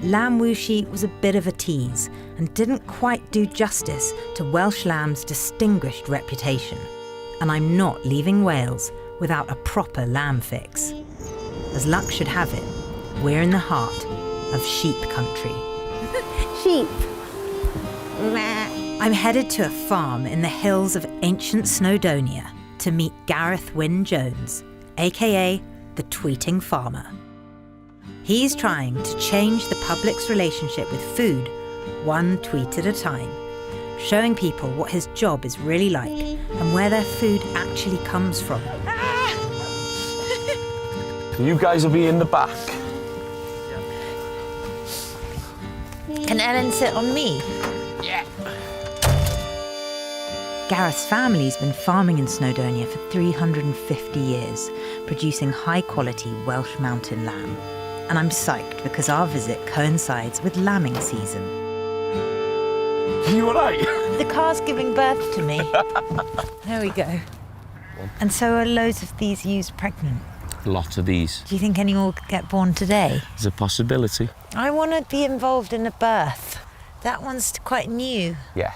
Lamb wushi was a bit of a tease and didn't quite do justice to Welsh lamb's distinguished reputation. And I'm not leaving Wales without a proper lamb fix. As luck should have it, we're in the heart of sheep country. Sheep. I'm headed to a farm in the hills of ancient Snowdonia to meet Gareth Wynne Jones, aka the Tweeting Farmer. He's trying to change the public's relationship with food, one tweet at a time, showing people what his job is really like and where their food actually comes from. You guys will be in the back. Can Ellen sit on me? Yeah. Gareth's family's been farming in Snowdonia for 350 years, producing high-quality Welsh mountain lamb. And I'm psyched because our visit coincides with lambing season. You all right? The car's giving birth to me. There we go. And so are loads of these ewes pregnant? Lots of these. Do you think any will get born today? There's a possibility. I want to be involved in a birth. That one's quite new. Yeah.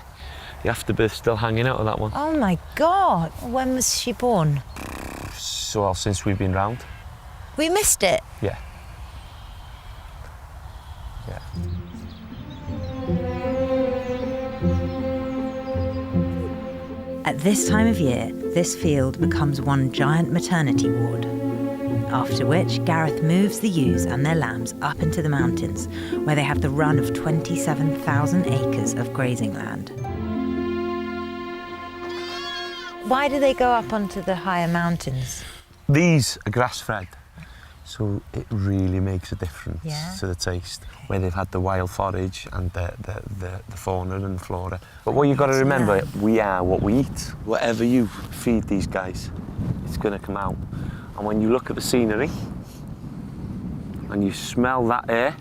The afterbirth's still hanging out of that one. Oh my God. When was she born? So well, since we've been round. We missed it. Yeah. Yeah. At this time of year, this field becomes one giant maternity ward. After which, Gareth moves the ewes and their lambs up into the mountains, where they have the run of 27,000 acres of grazing land. Why do they go up onto the higher mountains? These are grass-fed. So it really makes a difference to the taste where they've had the wild forage and the fauna and flora. But what you've got to remember, we are what we eat. Whatever you feed these guys, it's going to come out. And when you look at the scenery and you smell that air,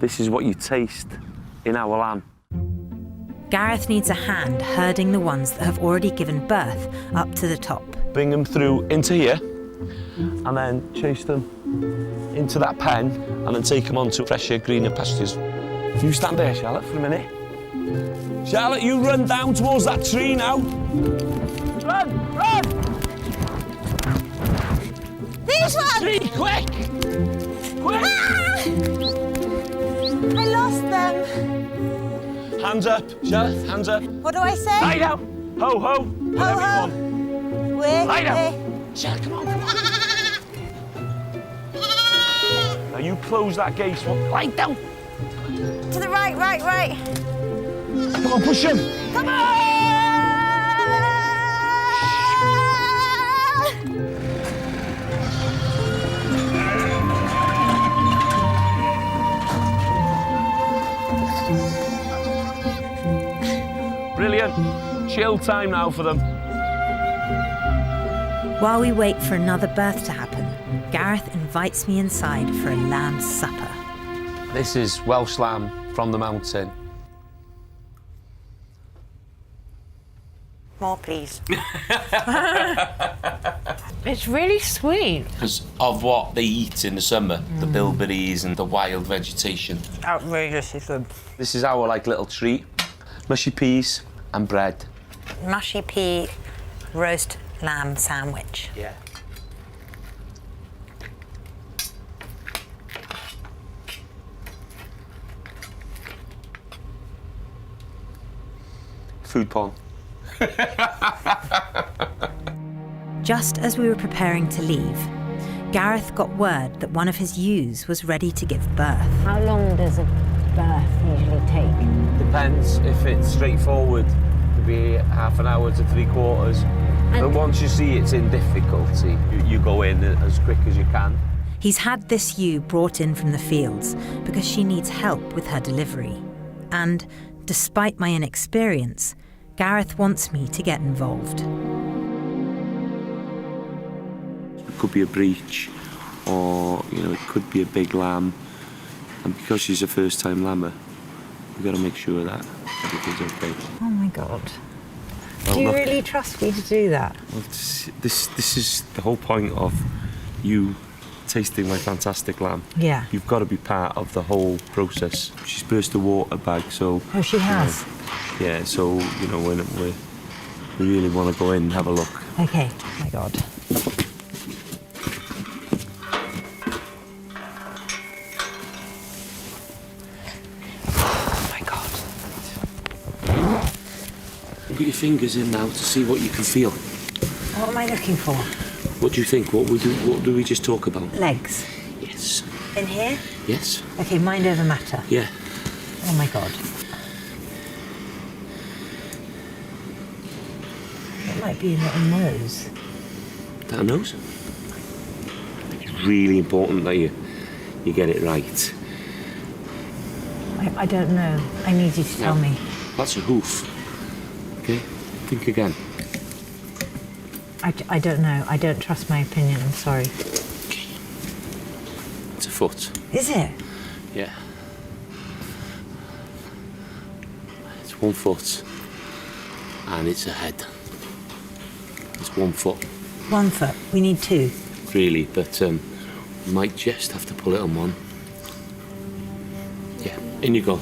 this is what you taste in our lamb. Gareth needs a hand herding the ones that have already given birth up to the top. Bring them through into here and then chase them into that pen and then take them on to fresher, greener pastures. You stand there, Charlotte, for a minute. Charlotte, you run down towards that tree now. Run, run! These ones! Tree, quick! Quick! Ah! I lost them. Hands up, Charlotte, hands up. What do I say? Lie down. Ho, ho. Whatever you want. Where? Lie down. Charlotte, come on, come on. Now you close that gate. Lie down. To the right, right, right. Come on, push him. Come on! Brilliant. Chill time now for them. While we wait for another birth to happen, Gareth invites me inside for a lamb supper. This is Welsh lamb from the mountain. More, please. It's really sweet. Because of what they eat in the summer, the bilberries and the wild vegetation. Outrageously good. This is our little treat. Mushy peas and bread. Mushy pea roast lamb sandwich. Yeah. Food porn. Just as we were preparing to leave, Gareth got word that one of his ewes was ready to give birth. How long does a birth usually take? Depends. If it's straightforward, it could be half an hour to 3/4. But once you see it's in difficulty, you go in as quick as you can. He's had this ewe brought in from the fields because she needs help with her delivery. And despite my inexperience, Gareth wants me to get involved. It could be a breech, or it could be a big lamb. And because she's a first-time lammer, we've got to make sure that everything's okay. Oh my God. Do you really trust me to do that? Well, this is the whole point of you tasting my fantastic lamb. Yeah. You've got to be part of the whole process. She's burst a water bag, so... Oh, she has? Yeah, so, when we really want to go in and have a look. Okay. Oh my God. Put your fingers in now to see what you can feel. What am I looking for? What do you think? What do we just talk about? Legs. Yes. In here? Yes. Okay, mind over matter. Yeah. Oh my God. It might be a little nose. Is that a nose? It's really important that you get it right. I don't know. I need you to tell me. That's a hoof. Okay, think again. I don't know. I don't trust my opinion. I'm sorry. Okay. It's a foot. Is it? Yeah. It's 1 foot. And it's a head. It's 1 foot. 1 foot. We need 2. Really, but we might just have to pull it on 1. Yeah, in you go.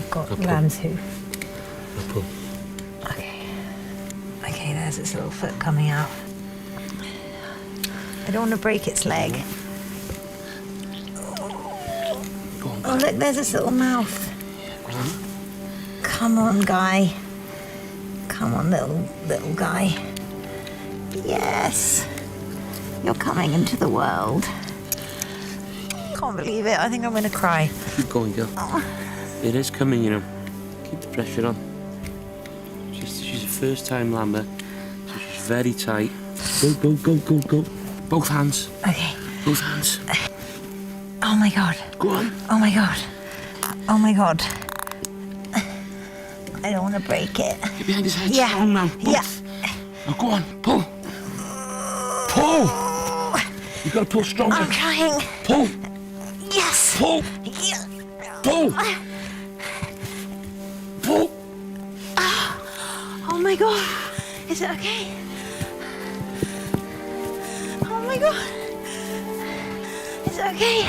Got lamb's hoof. I'll pull. Okay, there's its little foot coming out. I don't want to break its leg. Go on. Oh, look, there's its little mouth. Go on. Come on, guy. Come on, little guy. Yes. You're coming into the world. Can't believe it. I think I'm going to cry. Keep going, girl. Oh. It is coming, Keep the pressure on. She's first time lamber, so she's very tight. Go, go, go, go, go. Both hands. Okay. Both hands. Oh my God. Go on. Oh my God. Oh my God. I don't want to break it. Get behind his head. Yeah. Strong now. Both. Yeah. Now go on. Pull. Pull. You've got to pull stronger. I'm trying. Pull. Yes. Pull. Yeah. Pull. Pull. Oh my God. Is it okay? Oh my God. Is it okay?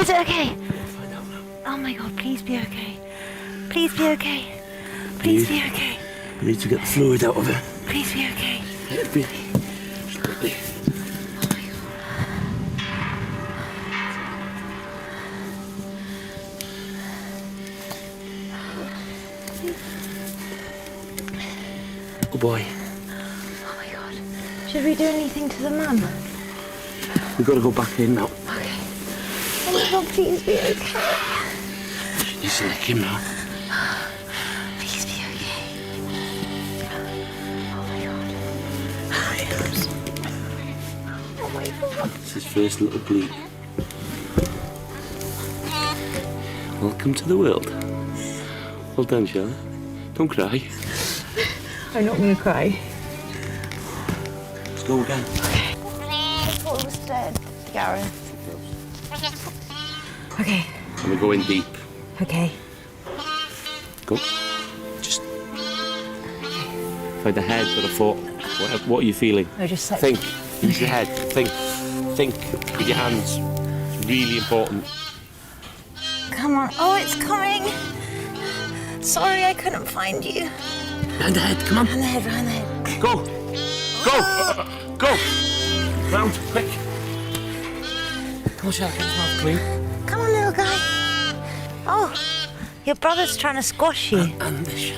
Is it okay? Oh my God, please be okay. Please be okay. Please be okay. We need to get the fluid out of it. Please be okay. Slowly. Slowly. Good boy. Oh my God. Should we do anything to the mum? We've got to go back in now. Okay. Oh my God, please be okay. She needs to lick him now. Please be okay. Oh my God. Oh my God. It's his first little bleed. Welcome to the world. Well done, Charlotte. Don't cry. I'm not going to cry. Let's go again. What was dead? Gareth. Okay. And we go in deep. Okay. Go. Just find the head or the foot. What are you feeling? No, just like... Think. Use your head. Think. Think with your hands. It's really important. Come on. Oh, it's coming. Sorry, I couldn't find you. Behind the head. Come on. Round the head, round the head. Go. Go. Go. Round. Quick. Come on, Charlotte. Get his mouth clean. Come on, little guy. Oh, your brother's trying to squash you. And this.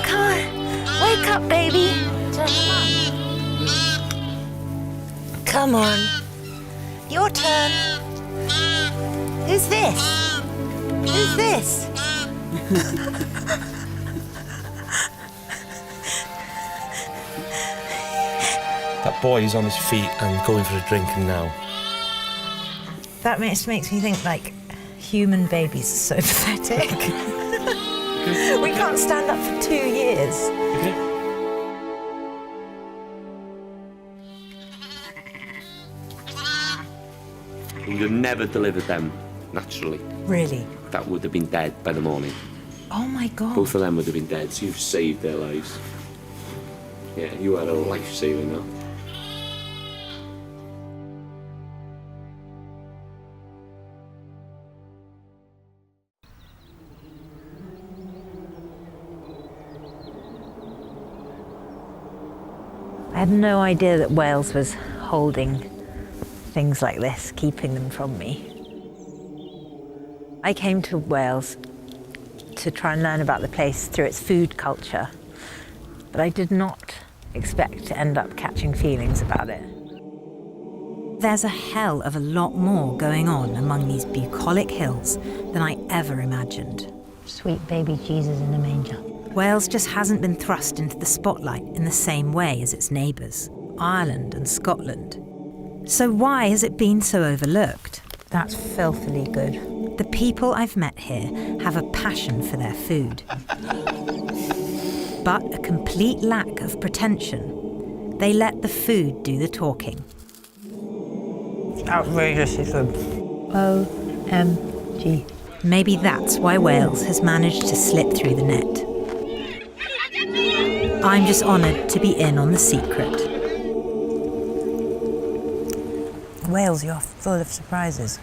Come on. Wake up, baby. Turn him on. Come on. Your turn. Who's this? Who's this? That boy is on his feet and going for a drink now. That makes me think, like, human babies are so pathetic. We can't stand up for 2 years. We would have never delivered them naturally. Really? That would have been dead by the morning. Oh my God. Both of them would have been dead, so you've saved their lives. Yeah, you are a lifesaver now. I had no idea that Wales was holding things like this, keeping them from me. I came to Wales to try and learn about the place through its food culture, but I did not expect to end up catching feelings about it. There's a hell of a lot more going on among these bucolic hills than I ever imagined. Sweet baby Jesus in a manger. Wales just hasn't been thrust into the spotlight in the same way as its neighbours, Ireland and Scotland. So why has it been so overlooked? That's filthily good. The people I've met here have a passion for their food, but a complete lack of pretension. They let the food do the talking. Outrageously good. OMG. Maybe that's why Wales has managed to slip through the net. I'm just honoured to be in on the secret. Wales, you're full of surprises.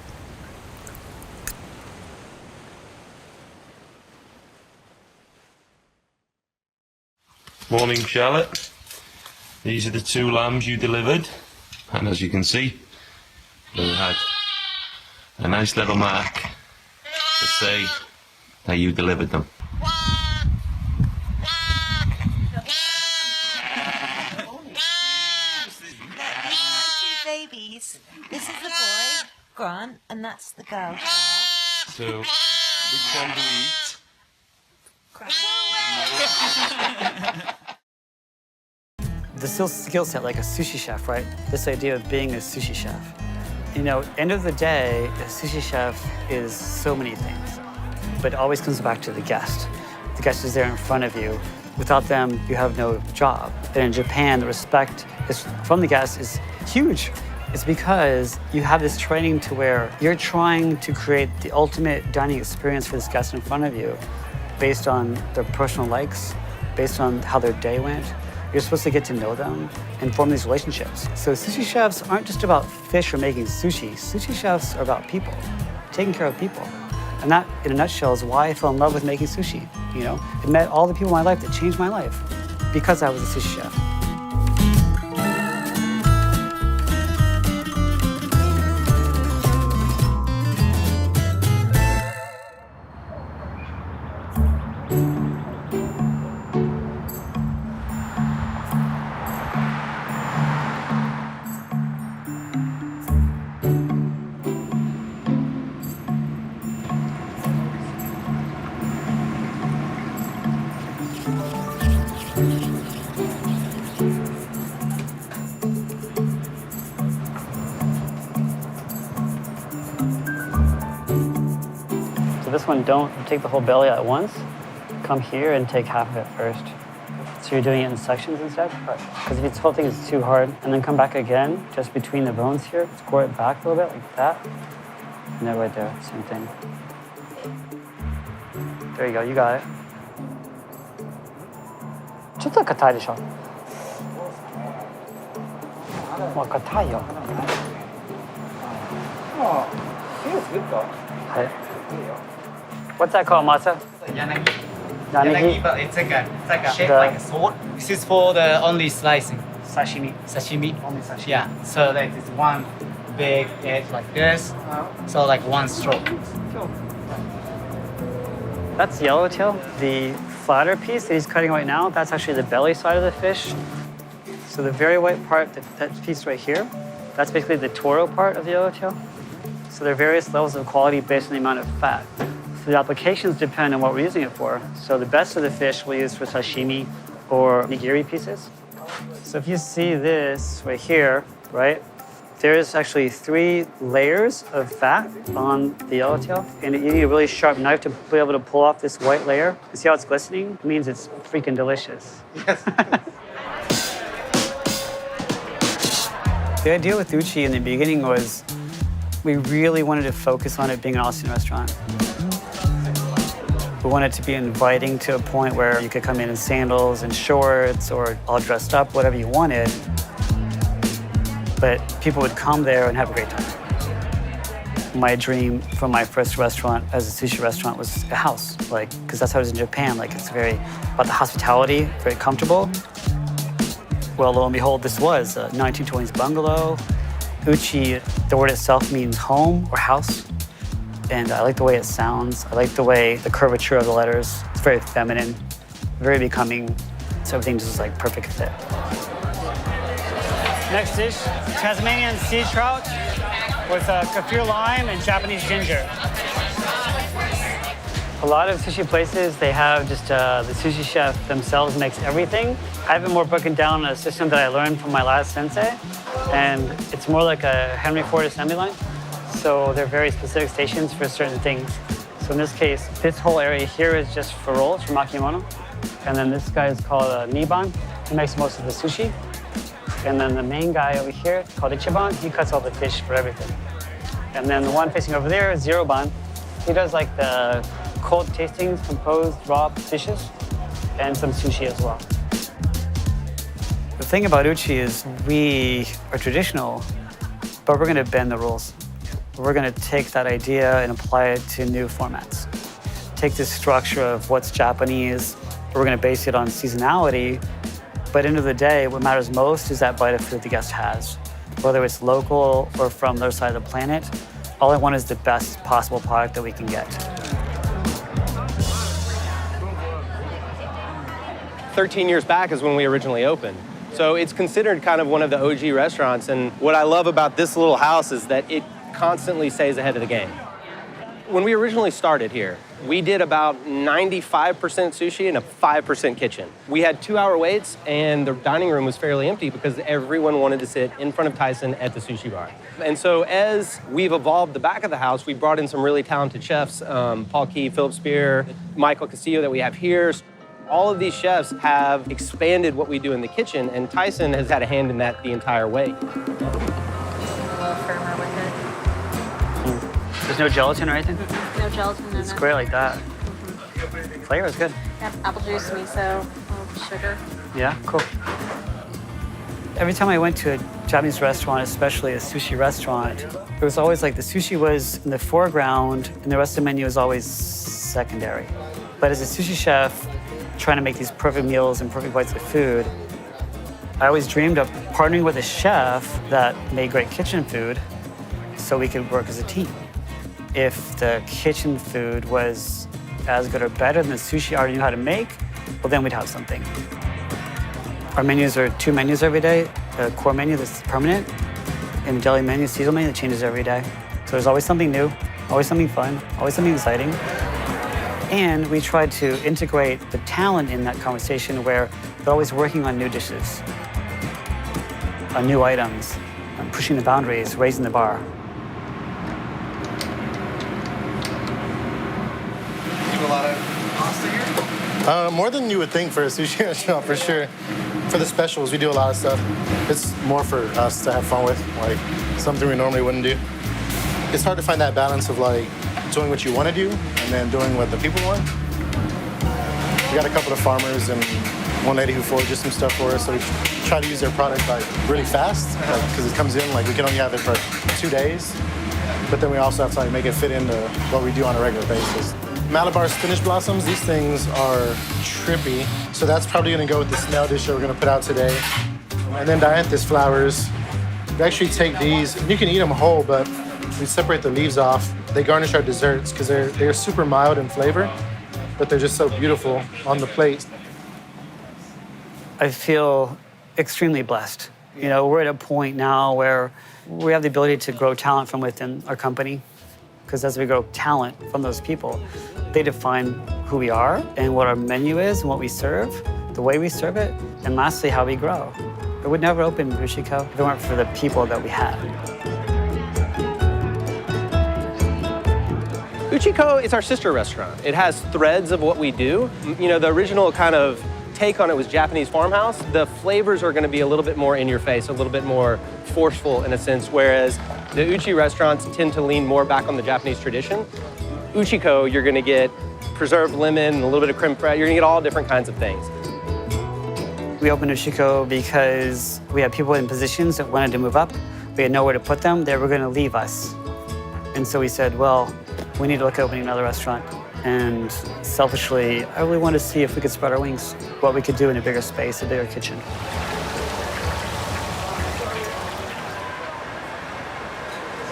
Morning, Charlotte. These are the 2 lambs you delivered. And as you can see, they had a nice little mark to say that you delivered them. Babies. This is the boy, Grant, and that's the girl. So, which one do we eat? the skill set, like a sushi chef, right? This idea of being a sushi chef. You know, end of the day, a sushi chef is so many things, but it always comes back to the guest. The guest is there in front of you. Without them, you have no job. And in Japan, the respect from the guest is huge. It's because you have this training to where you're trying to create the ultimate dining experience for this guest in front of you based on their personal likes, based on how their day went. You're supposed to get to know them and form these relationships. So sushi chefs aren't just about fish or making sushi. Sushi chefs are about people, taking care of people. And that, in a nutshell, is why I fell in love with making sushi. You know, I met all the people in my life that changed my life because I was a sushi chef. So this one, don't take the whole belly at once. Come here and take half of it first. So you're doing it in sections instead? Because if this whole thing is too hard, and then come back again, just between the bones here, score it back a little bit like that. And then right there, same thing. There you go, you got it. ちょっと硬いでしょ。まあ硬いよ。はい。What's that called, Masa? Yanagi. Yanagi? But it's like a shape like a sword. This is for the only slicing. Sashimi. Sashimi. Only sashimi. Yeah. So that is one big edge like this. So like one stroke. That's yellowtail. The flatter piece that he's cutting right now, that's actually the belly side of the fish. So the very white part, that piece right here, that's basically the toro part of the yellowtail. So there are various levels of quality based on the amount of fat. So the applications depend on what we're using it for. So the best of the fish we'll use for sashimi or nigiri pieces. So if you see this right here, right, there's actually 3 layers of fat on the yellowtail. And you need a really sharp knife to be able to pull off this white layer. You see how it's glistening? It means it's freaking delicious. Yes. The idea with Uchi in the beginning was we really wanted to focus on it being an Austrian restaurant. We wanted it to be inviting to a point where you could come in sandals and shorts or all dressed up, whatever you wanted. But people would come there and have a great time. My dream for my first restaurant as a sushi restaurant was a house, because that's how it is in Japan. It's very about the hospitality, very comfortable. Well, lo and behold, this was a 1920s bungalow. Uchi, the word itself means home or house. And I like the way it sounds. I like the curvature of the letters. It's very feminine, very becoming. So everything just is perfect fit. Next dish, Tasmanian sea trout with kaffir lime and Japanese ginger. A lot of sushi places, they have just the sushi chef themselves makes everything. I have it more broken down in a system that I learned from my last sensei. And it's more like a Henry Ford assembly line. So there are very specific stations for certain things. So in this case, this whole area here is just for rolls, for makimono. And then this guy is called Niban. He makes most of the sushi. And then the main guy over here, called Ichiban, he cuts all the fish for everything. And then the one facing over there is Zeroban. He does the cold tastings, composed raw dishes, and some sushi as well. The thing about Uchi is we are traditional, but we're going to bend the rules. We're going to take that idea and apply it to new formats. Take this structure of what's Japanese, we're going to base it on seasonality, but end of the day, what matters most is that bite of food the guest has. Whether it's local or from the other side of the planet, all I want is the best possible product that we can get. 13 years back is when we originally opened. So it's considered kind of one of the OG restaurants. And what I love about this little house is that it constantly stays ahead of the game. When we originally started here, we did about 95% sushi in a 5% kitchen. We had 2-hour waits, and the dining room was fairly empty because everyone wanted to sit in front of Tyson at the sushi bar. And so as we've evolved the back of the house, we brought in some really talented chefs, Paul Key, Philip Spear, Michael Castillo that we have here. All of these chefs have expanded what we do in the kitchen, and Tyson has had a hand in that the entire way. A little firmer with it. There's no gelatin or anything? No gelatin in it. It's great like that. Flavor is good. Yep, apple juice, miso, a little sugar. Yeah, cool. Every time I went to a Japanese restaurant, especially a sushi restaurant, it was always like the sushi was in the foreground and the rest of the menu was always secondary. But as a sushi chef, trying to make these perfect meals and perfect bites of food, I always dreamed of partnering with a chef that made great kitchen food so we could work as a team. If the kitchen food was as good or better than the sushi I already knew how to make, well, then we'd have something. Our menus are 2 menus every day, a core menu that's permanent, and a deli menu, seasonal menu that changes every day. So there's always something new, always something fun, always something exciting. And we try to integrate the talent in that conversation where they're always working on new dishes, on new items, on pushing the boundaries, raising the bar. Do a lot of pasta here? More than you would think for a sushi restaurant, for sure. For the specials, we do a lot of stuff. It's more for us to have fun with, like something we normally wouldn't do. It's hard to find that balance of like doing what you want to do and then doing what the people want. We got a couple of farmers and one lady who forages some stuff for us, so we try to use their product like really fast, because it comes in, like we can only have it for 2 days, but then we also have to like make it fit into what we do on a regular basis. Malabar spinach blossoms, these things are trippy, so that's probably gonna go with the snail dish that we're gonna put out today. And then dianthus flowers, we actually take these, and you can eat them whole, but we separate the leaves off. They garnish our desserts because they're super mild in flavor, but they're just so beautiful on the plate. I feel extremely blessed. You know, we're at a point now where we have the ability to grow talent from within our company, because as we grow talent from those people, they define who we are and what our menu is and what we serve, the way we serve it, and lastly, how we grow. It would never open Uchi-ko if it weren't for the people that we had. Uchi-ko is our sister restaurant. It has threads of what we do. You know, the original kind of take on it was Japanese farmhouse. The flavors are gonna be a little bit more in your face, a little bit more forceful in a sense, whereas the Uchi restaurants tend to lean more back on the Japanese tradition. Uchi-ko, you're gonna get preserved lemon, and a little bit of creme fraiche. You're gonna get all different kinds of things. We opened Uchi-ko because we had people in positions that wanted to move up. We had nowhere to put them. They were gonna leave us. And so we said, well, we need to look at opening another restaurant. And selfishly, I really wanted to see if we could spread our wings, what we could do in a bigger space, a bigger kitchen.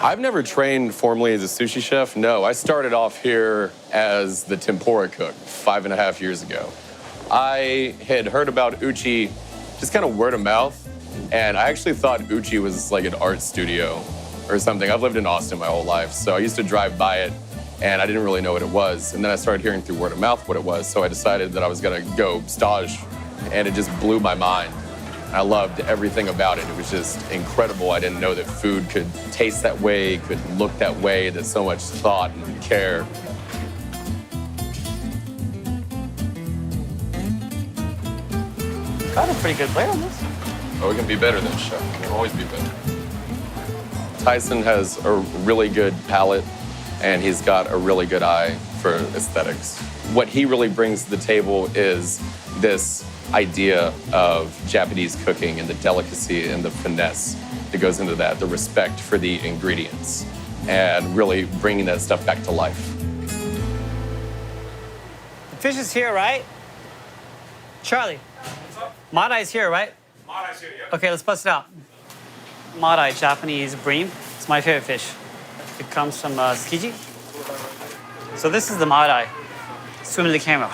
I've never trained formally as a sushi chef. No, I started off here as the tempura cook 5.5 years ago. I had heard about Uchi just kind of word of mouth, and I actually thought Uchi was like an art studio or something. I've lived in Austin my whole life, so I used to drive by it, and I didn't really know what it was. And then I started hearing through word of mouth what it was, so I decided that I was gonna go stage, and it just blew my mind. I loved everything about it. It was just incredible. I didn't know that food could taste that way, could look that way. There's so much thought and care. Got a pretty good layer on this. Oh, we can be better than chef. We can always be better. Tyson has a really good palate, and he's got a really good eye for aesthetics. What he really brings to the table is this idea of Japanese cooking and the delicacy and the finesse that goes into that, the respect for the ingredients, and really bringing that stuff back to life. The fish is here, right? Charlie, Madai's here, right? Madai's here, yeah. Okay, let's bust it out. Madai, Japanese bream. It's my favorite fish. It comes from Tsukiji. So this is the Madai. Swim to the camera.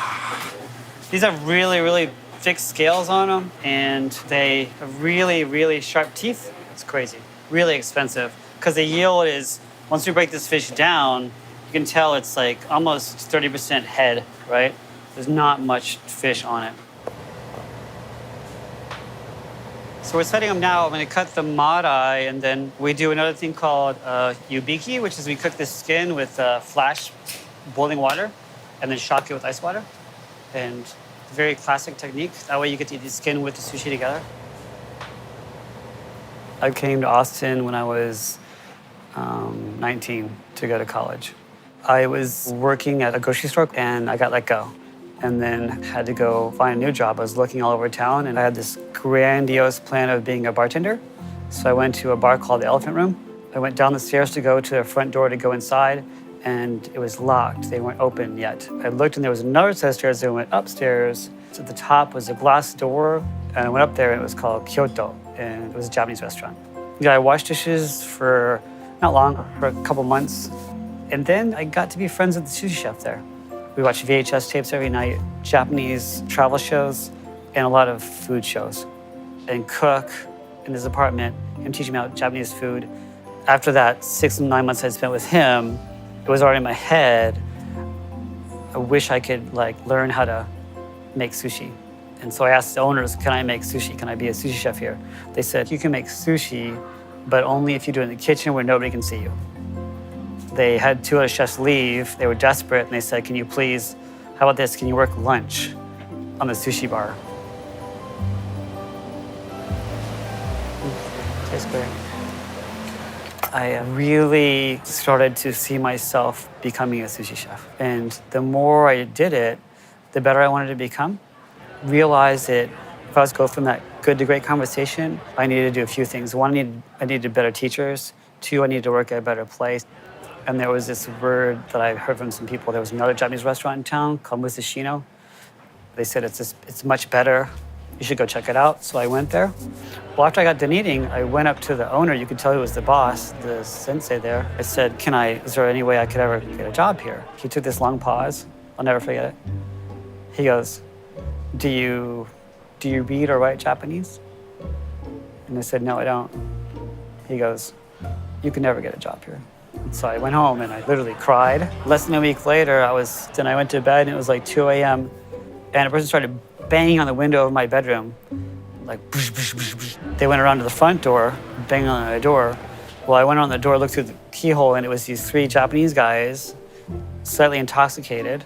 These have really, really thick scales on them, and they have really, really sharp teeth. It's crazy. Really expensive. Because the yield is, once we break this fish down, You can tell it's like almost 30% head, right? There's not much fish on it. So we're setting them now. I'm going to cut the marai, and then we do another thing called yubiki, which is we cook the skin with flash boiling water and then shock it with ice water. And very classic technique. That way you get to eat the skin with the sushi together. I came to Austin when I was 19 to go to college. I was working at a grocery store and I got let go, and then had to go find a new job. I was looking all over town and I had this grandiose plan of being a bartender. So I went to a bar called the Elephant Room. I went down the stairs to go to the front door to go inside, and it was locked. They weren't open yet. I looked and there was another set of stairs that went upstairs. So at the top was a glass door, and I went up there and it was called Kyoto, and it was a Japanese restaurant. Yeah, I washed dishes for not long, for a couple months. And then I got to be friends with the Sushi Chef there. We watched VHS tapes every night, Japanese travel shows, and a lot of food shows. And cook in his apartment, him teaching me about Japanese food. After that 6 and 9 months I spent with him, it was already in my head. I wish I could learn how to make sushi. And so I asked the owners, can I make sushi? Can I be a sushi chef here? They said, you can make sushi, but only if you do it in the kitchen where nobody can see you. They had 2 other chefs leave. They were desperate, and they said, can you please, how about this? Can you work lunch on the sushi bar? Tastes great. I really started to see myself becoming a sushi chef. And the more I did it, the better I wanted to become. Realized that if I was to go from that good to great conversation, I needed to do a few things. One, I needed better teachers. 2, I needed to work at a better place. And there was this word that I heard from some people. There was another Japanese restaurant in town called Musashino. They said, it's much better. You should go check it out. So I went there. Well, after I got done eating, I went up to the owner. You could tell he was the boss, the sensei there. I said, is there any way I could ever get a job here? He took this long pause. I'll never forget it. He goes, do you read or write Japanese? And I said, no, I don't. He goes, you can never get a job here. And so I went home and I literally cried. Less than a week later, I went to bed and it was like 2 a.m. and a person started banging on the window of my bedroom. Like, boosh, boosh, boosh, boosh. They went around to the front door, banging on the door. Well, I went on the door, looked through the keyhole, and it was these 3 Japanese guys, slightly intoxicated.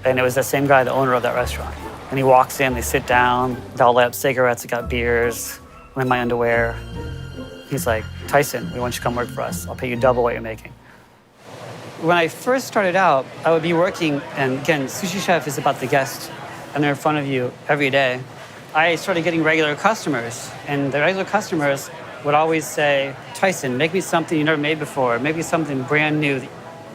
And it was the same guy, the owner of that restaurant. And he walks in, they sit down, they all light up cigarettes, they got beers, I'm in my underwear. He's like, Tyson, we want you to come work for us. I'll pay you double what you're making. When I first started out, I would be working, and again, Sushi Chef is about the guest, and they're in front of you every day. I started getting regular customers, and the regular customers would always say, Tyson, make me something you never made before, make me something brand new,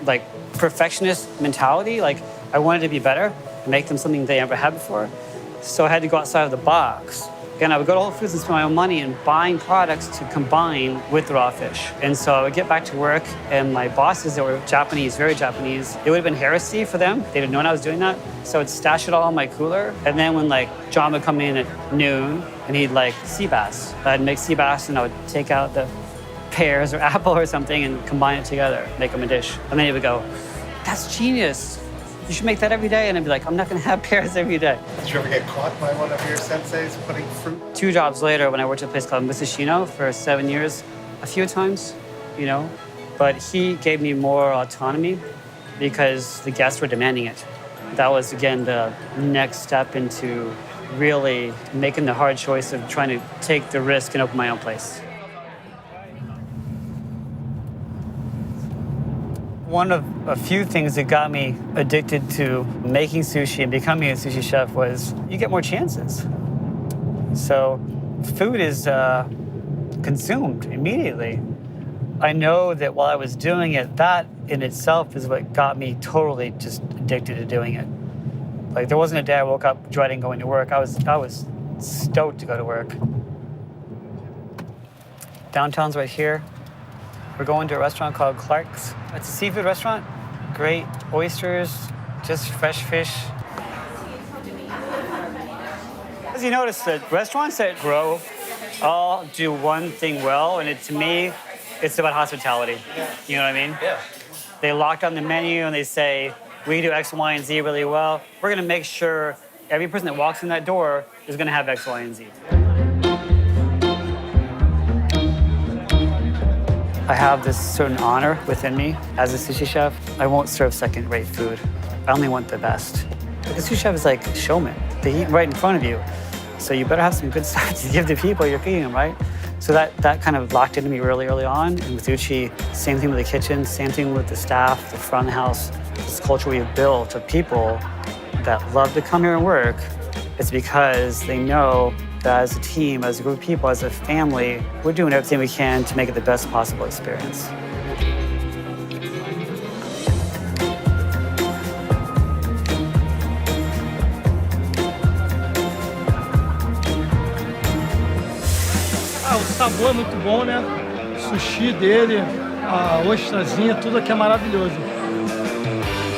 like perfectionist mentality, like I wanted to be better, make them something they never had before. So I had to go outside of the box. Again, I would go to Whole Foods and spend my own money and buying products to combine with the raw fish. And so I would get back to work, and my bosses that were Japanese, very Japanese, it would have been heresy for them. They'd have known I was doing that. So I'd stash it all in my cooler. And then when John would come in at noon and he'd sea bass, I'd make sea bass and I would take out the pears or apple or something and combine it together, make them a dish. And then he would go, that's genius. You should make that every day. And I'd be like, I'm not gonna have pears every day. Did you ever get caught by one of your senseis putting fruit? 2 jobs later, when I worked at a place called Musashino for 7 years, a few times, but he gave me more autonomy because the guests were demanding it. That was, again, the next step into really making the hard choice of trying to take the risk and open my own place. One of a few things that got me addicted to making sushi and becoming a sushi chef was you get more chances. So food is consumed immediately. I know that while I was doing it, that in itself is what got me totally just addicted to doing it. There wasn't a day I woke up dreading going to work. I was stoked to go to work. Downtown's right here. We're going to a restaurant called Clark's. It's a seafood restaurant. Great oysters, just fresh fish. As you notice, the restaurants that grow all do one thing well, and to me, it's about hospitality. You know what I mean? Yeah. They lock down the menu and they say, we do X, Y, and Z really well. We're gonna make sure every person that walks in that door is gonna have X, Y, and Z. I have this certain honor within me as a sushi chef. I won't serve second-rate food. I only want the best. Like a sushi chef is like a showman. They eat right in front of you. So you better have some good stuff to give to people you're feeding them, right? So that kind of locked into me really early on. And with Uchi, same thing with the kitchen, same thing with the staff, the front of the house. This culture we've built of people that love to come here and work. It's because they know that as a team, as a group of people, as a family, we're doing everything we can to make it the best possible experience. O sabor é muito bom, né? O sushi dele, a ostrazinha, tudo aqui é maravilhoso.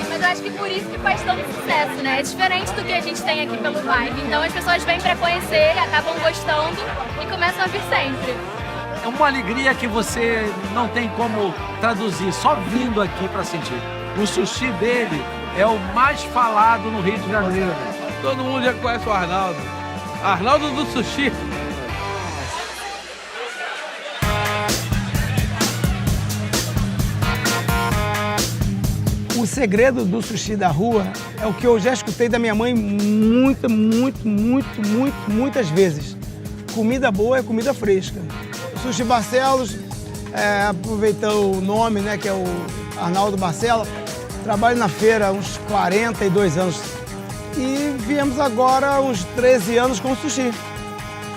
Mas eu acho que por isso que faz tanto sucesso, né? É diferente do que a gente tem aqui pelo bairro. Então as pessoas vêm para conhecer, acabam gostando e começam a vir sempre. É uma alegria que você não tem como traduzir, só vindo aqui para sentir. O sushi dele é o mais falado no Rio de Janeiro. Todo mundo já conhece o Arnaldo. Arnaldo do Sushi. O segredo do sushi da rua é o que eu já escutei da minha mãe muitas vezes. Comida boa é comida fresca. Sushi Barcelos, aproveitando o nome, né, que é o Arnaldo Barcela, trabalho na feira há uns 42 anos. E viemos agora uns 13 anos com o sushi,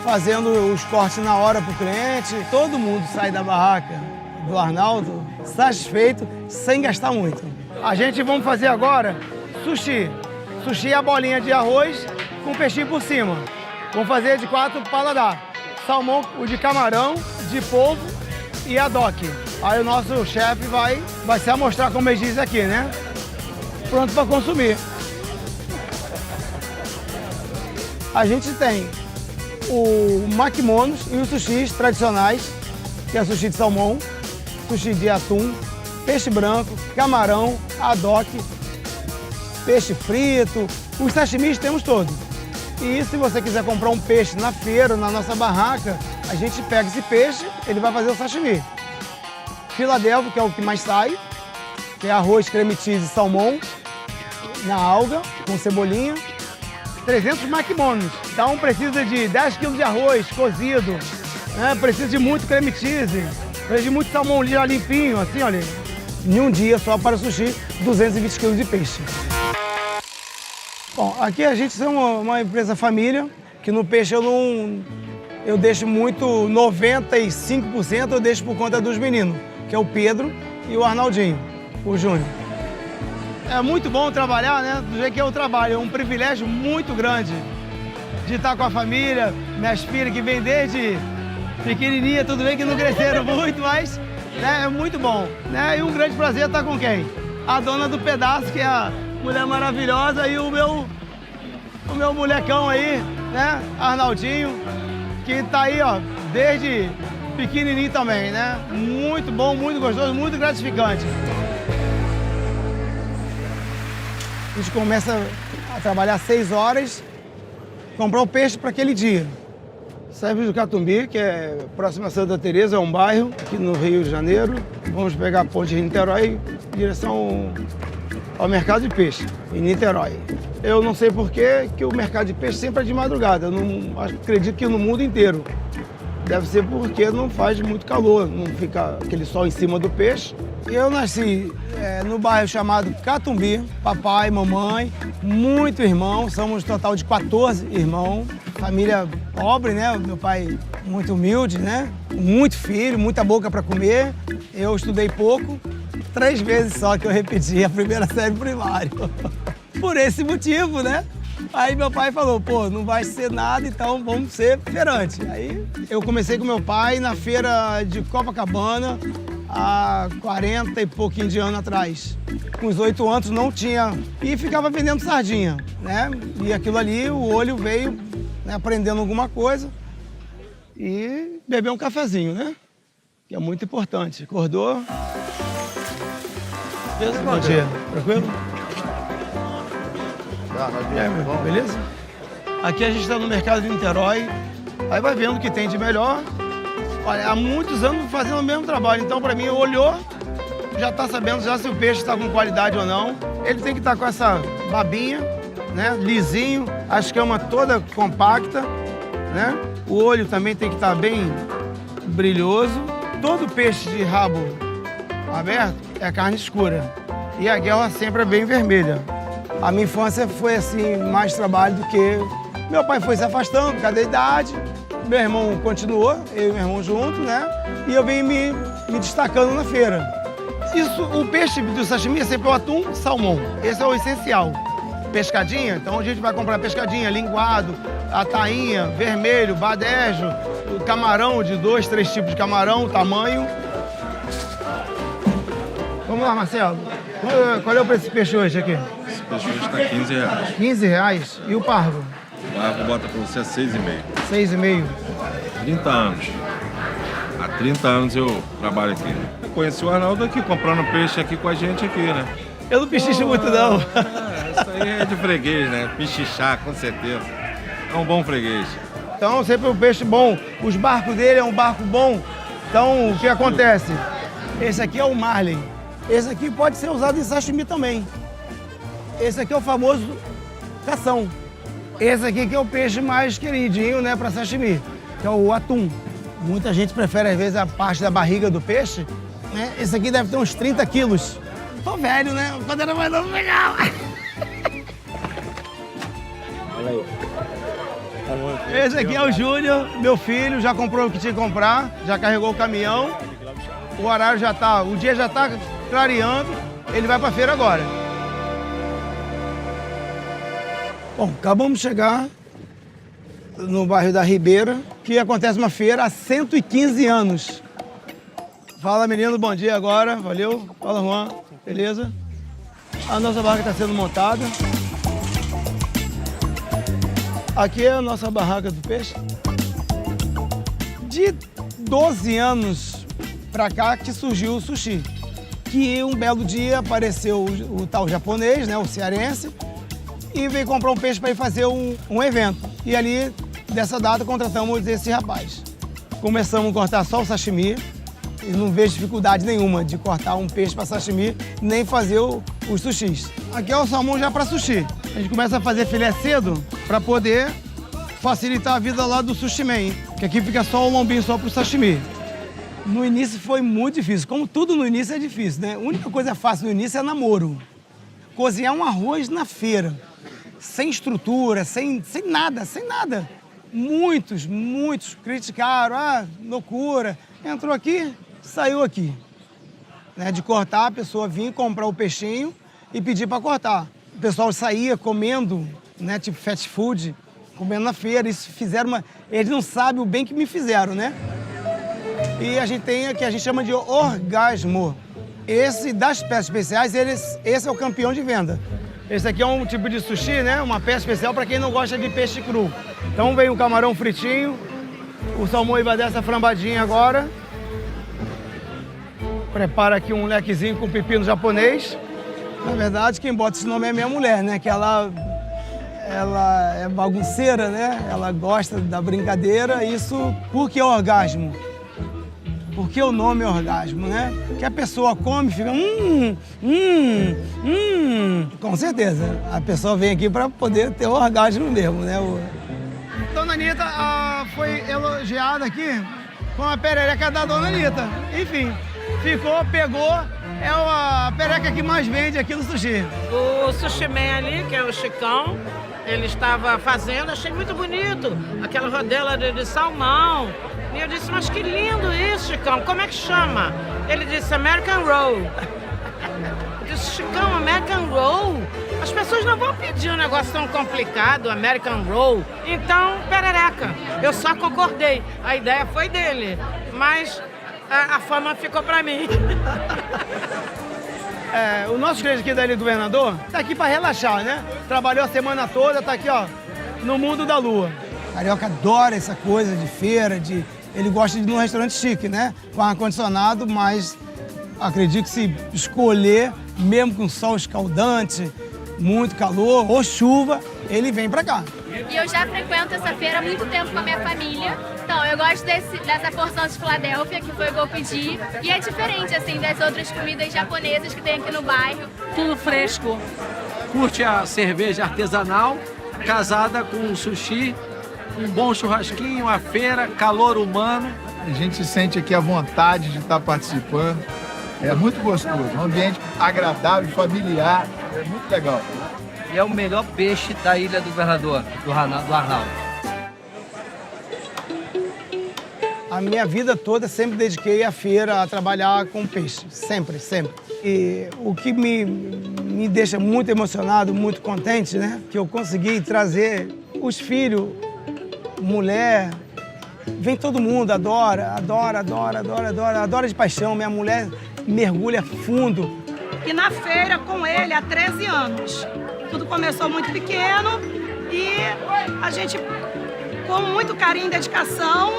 fazendo os cortes na hora para o cliente. Todo mundo sai da barraca do Arnaldo satisfeito, sem gastar muito. A gente vamos fazer agora sushi. Sushi é a bolinha de arroz com peixinho por cima. Vamos fazer de 4 paladar. Salmão, o de camarão, de polvo e adoque. Aí o nosso chefe vai se amostrar, como eles dizem aqui, né? Pronto para consumir. A gente tem o makimonos e os sushis tradicionais, que é sushi de salmão, sushi de atum, peixe branco, camarão, adoque, peixe frito. Os sashimis temos todos. E se você quiser comprar um peixe na feira, na nossa barraca, a gente pega esse peixe, ele vai fazer o sashimi. Filadélfia, que é o que mais sai, que é arroz, creme cheese e salmão, na alga, com cebolinha. 300 makimonos. Então precisa de 10 kg de arroz cozido, né? Precisa de muito creme cheese, precisa de muito salmão já limpinho, assim, olha. Em um dia só para sushi, 220 kg de peixe. Bom, aqui a gente é uma empresa família, que no peixe eu deixo muito, 95% eu deixo por conta dos meninos, que é o Pedro e o Arnaldinho, o Júnior. É muito bom trabalhar, né? Do jeito que eu trabalho, é um privilégio muito grande de estar com a família, minhas filhas que vêm desde pequenininha, tudo bem que não cresceram muito, mas né, é muito bom, né? E um grande prazer estar com quem? A dona do pedaço, que é a mulher maravilhosa, e o meu molecão aí, né? Arnaldinho, que tá aí, ó, desde pequenininho também, né? Muito bom, muito gostoso, muito gratificante. A gente começa a trabalhar às 6 horas, comprar o peixe para aquele dia. Saímos do Catumbi, que é próximo a Santa Teresa, é um bairro aqui no Rio de Janeiro. Vamos pegar a ponte de Niterói em direção ao mercado de peixe, em Niterói. Eu não sei por que o mercado de peixe sempre é de madrugada. Eu não acredito que no mundo inteiro. Deve ser porque não faz muito calor, não fica aquele sol em cima do peixe. Eu nasci no bairro chamado Catumbi, papai, mamãe, muito irmão, somos um total de 14 irmãos. Família pobre, né? Meu pai muito humilde, né? Muito filho, muita boca para comer. Eu estudei pouco, 3 vezes só que eu repeti a primeira série primária. Por esse motivo, né? Aí meu pai falou, pô, não vai ser nada, então vamos ser feirante. Aí eu comecei com meu pai na feira de Copacabana, há 40 e pouquinho de anos atrás. Com os 8 anos não tinha... E ficava vendendo sardinha, né? E aquilo ali, o olho veio, né, aprendendo alguma coisa e beber um cafezinho, né? Que é muito importante. Acordou, Beleza? Bom dia. Tranquilo? Beleza? Aqui a gente está no mercado de Niterói. Aí vai vendo o que tem de melhor. Olha, há muitos anos fazendo o mesmo trabalho. Então, para mim, olhou, já está sabendo já se o peixe está com qualidade ou não. Ele tem que estar com essa babinha, né? Lisinho, a escama toda compacta, né? O olho também tem que estar bem brilhoso. Todo peixe de rabo aberto é carne escura. E a guelra sempre é bem vermelha. A minha infância foi assim, mais trabalho do que... Meu pai foi se afastando por causa da idade, meu irmão continuou, eu e meu irmão junto, né? E eu vim me destacando na feira. Isso, o peixe do sashimi é sempre o atum, salmão. Esse é o essencial. Pescadinha, então a gente vai comprar pescadinha, linguado, a tainha, vermelho, badejo, o camarão de 2, 3 tipos de camarão, tamanho. Vamos lá, Marcelo. Qual é o preço desse peixe hoje aqui? Esse peixe hoje está R$15. R$15? E o pargo? O pargo bota para você 6,5. 6,5? 30 anos. Há 30 anos eu trabalho aqui. Eu conheci o Arnaldo aqui, comprando peixe aqui com a gente aqui, né? Eu não pichicho muito, não. Isso aí é de freguês, né? Pichichar, com certeza. É um bom freguês. Então, sempre um peixe bom. Os barcos dele é um barco bom. Então, o que acontece? Esse aqui é o marlin. Esse aqui pode ser usado em sashimi também. Esse aqui é o famoso cação. Esse aqui que é o peixe mais queridinho, né, para sashimi, que é o atum. Muita gente prefere, às vezes, a parte da barriga do peixe, né? Esse aqui deve ter uns 30 quilos. Tô velho, né? Quando era mais novo, legal. Olha aí. Esse aqui é o Júnior, meu filho, já comprou o que tinha que comprar, já carregou o caminhão. O horário já tá, o dia já tá clareando, ele vai pra feira agora. Bom, acabamos de chegar no bairro da Ribeira, que acontece uma feira há 115 anos. Fala, menino, bom dia agora, valeu. Fala, Juan, beleza? A nossa barraca está sendo montada. Aqui é a nossa barraca do peixe. De 12 anos pra cá que surgiu o sushi. Que um belo dia apareceu o tal japonês, né, o cearense, e veio comprar um peixe para ir fazer um evento. E ali, dessa data, contratamos esse rapaz. Começamos a cortar só o sashimi, e não vejo dificuldade nenhuma de cortar um peixe para sashimi, nem fazer os sushis. Aqui é o salmão já para sushi. A gente começa a fazer filé cedo para poder facilitar a vida lá do sushi man, que aqui fica só o lombinho só para o sashimi. No início foi muito difícil, como tudo no início é difícil, né? A única coisa fácil no início é namoro. Cozinhar um arroz na feira, sem estrutura, sem nada. Muitos criticaram, loucura. Entrou aqui, saiu aqui. Né? De cortar, a pessoa vinha comprar o peixinho e pedir para cortar. O pessoal saía comendo, né, tipo fast food, comendo na feira. Isso fizeram eles não sabem o bem que me fizeram, né? E a gente tem o que a gente chama de orgasmo. Esse, das peças especiais, esse é o campeão de venda. Esse aqui é um tipo de sushi, né? Uma peça especial para quem não gosta de peixe cru. Então vem o camarão fritinho, o salmão vai dessa frambadinha agora. Prepara aqui um lequezinho com pepino japonês. Na verdade, quem bota esse nome é minha mulher, né? Que ela é bagunceira, né? Ela gosta da brincadeira. Isso, por que orgasmo? Por que o nome é orgasmo, né? Que a pessoa come e fica Com certeza, a pessoa vem aqui para poder ter o orgasmo mesmo, né? Dona Anitta foi elogiada aqui com a perereca da Dona Anitta. Enfim, pegou, é a perereca que mais vende aqui no sushi. O sushi man ali, que é o Chicão, ele estava fazendo, achei muito bonito, aquela rodela de salmão. E eu disse, mas que lindo isso, Chicão, como é que chama? Ele disse, American Roll. Eu disse, Chicão, American Roll? As pessoas não vão pedir um negócio tão complicado, American Roll. Então, perereca. Eu só concordei. A ideia foi dele, mas a fama ficou pra mim. O nosso cliente aqui da Ilha do Governador tá aqui para relaxar, né? Trabalhou a semana toda, tá aqui, ó, no mundo da lua. Carioca adora essa coisa de feira, ele gosta de ir num restaurante chique, né? Com ar-condicionado, mas Acredito que se escolher, mesmo com sol escaldante, muito calor ou chuva, ele vem para cá. E eu já frequento essa feira há muito tempo com a minha família. Então, eu gosto dessa porção de Filadélfia, que foi o que eu pedi. E é diferente, assim, das outras comidas japonesas que tem aqui no bairro. Tudo fresco. Curte a cerveja artesanal, casada com um sushi, um bom churrasquinho, a feira, calor humano. A gente se sente aqui à vontade de estar participando. É muito gostoso, um ambiente agradável, familiar, é muito legal. E é o melhor peixe da Ilha do Governador, do Arnaldo. A minha vida toda sempre dediquei à feira a trabalhar com peixe, sempre, sempre. E o que me deixa muito emocionado, muito contente, né? Que eu consegui trazer os filhos, mulher, vem todo mundo, adora de paixão. Minha mulher mergulha fundo. E na feira com ele há 13 anos. Tudo começou muito pequeno e a gente, com muito carinho, dedicação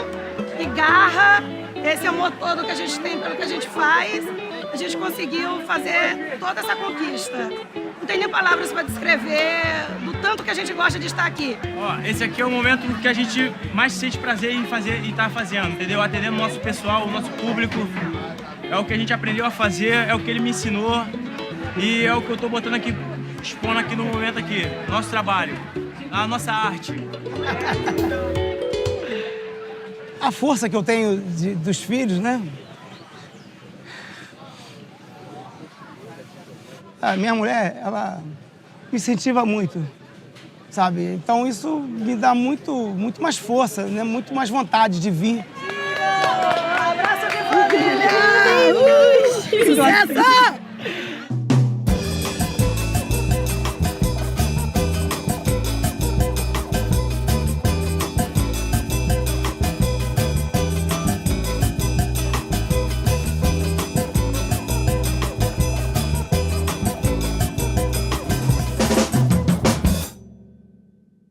e garra, esse amor todo que a gente tem pelo que a gente faz, a gente conseguiu fazer toda essa conquista. Não tem nem palavras para descrever do tanto que a gente gosta de estar aqui. Ó, esse aqui é o momento que a gente mais sente prazer em fazer e estar fazendo, entendeu? Atendendo o nosso pessoal, o nosso público. É o que a gente aprendeu a fazer, é o que ele me ensinou e é o que eu tô botando aqui, expondo aqui no momento aqui, nosso trabalho, a nossa arte. A força que eu tenho dos filhos, né? A minha mulher, ela me incentiva muito, sabe? Então isso me dá muito mais força, né? Muito mais vontade de vir. Abraço de família! Sucesso!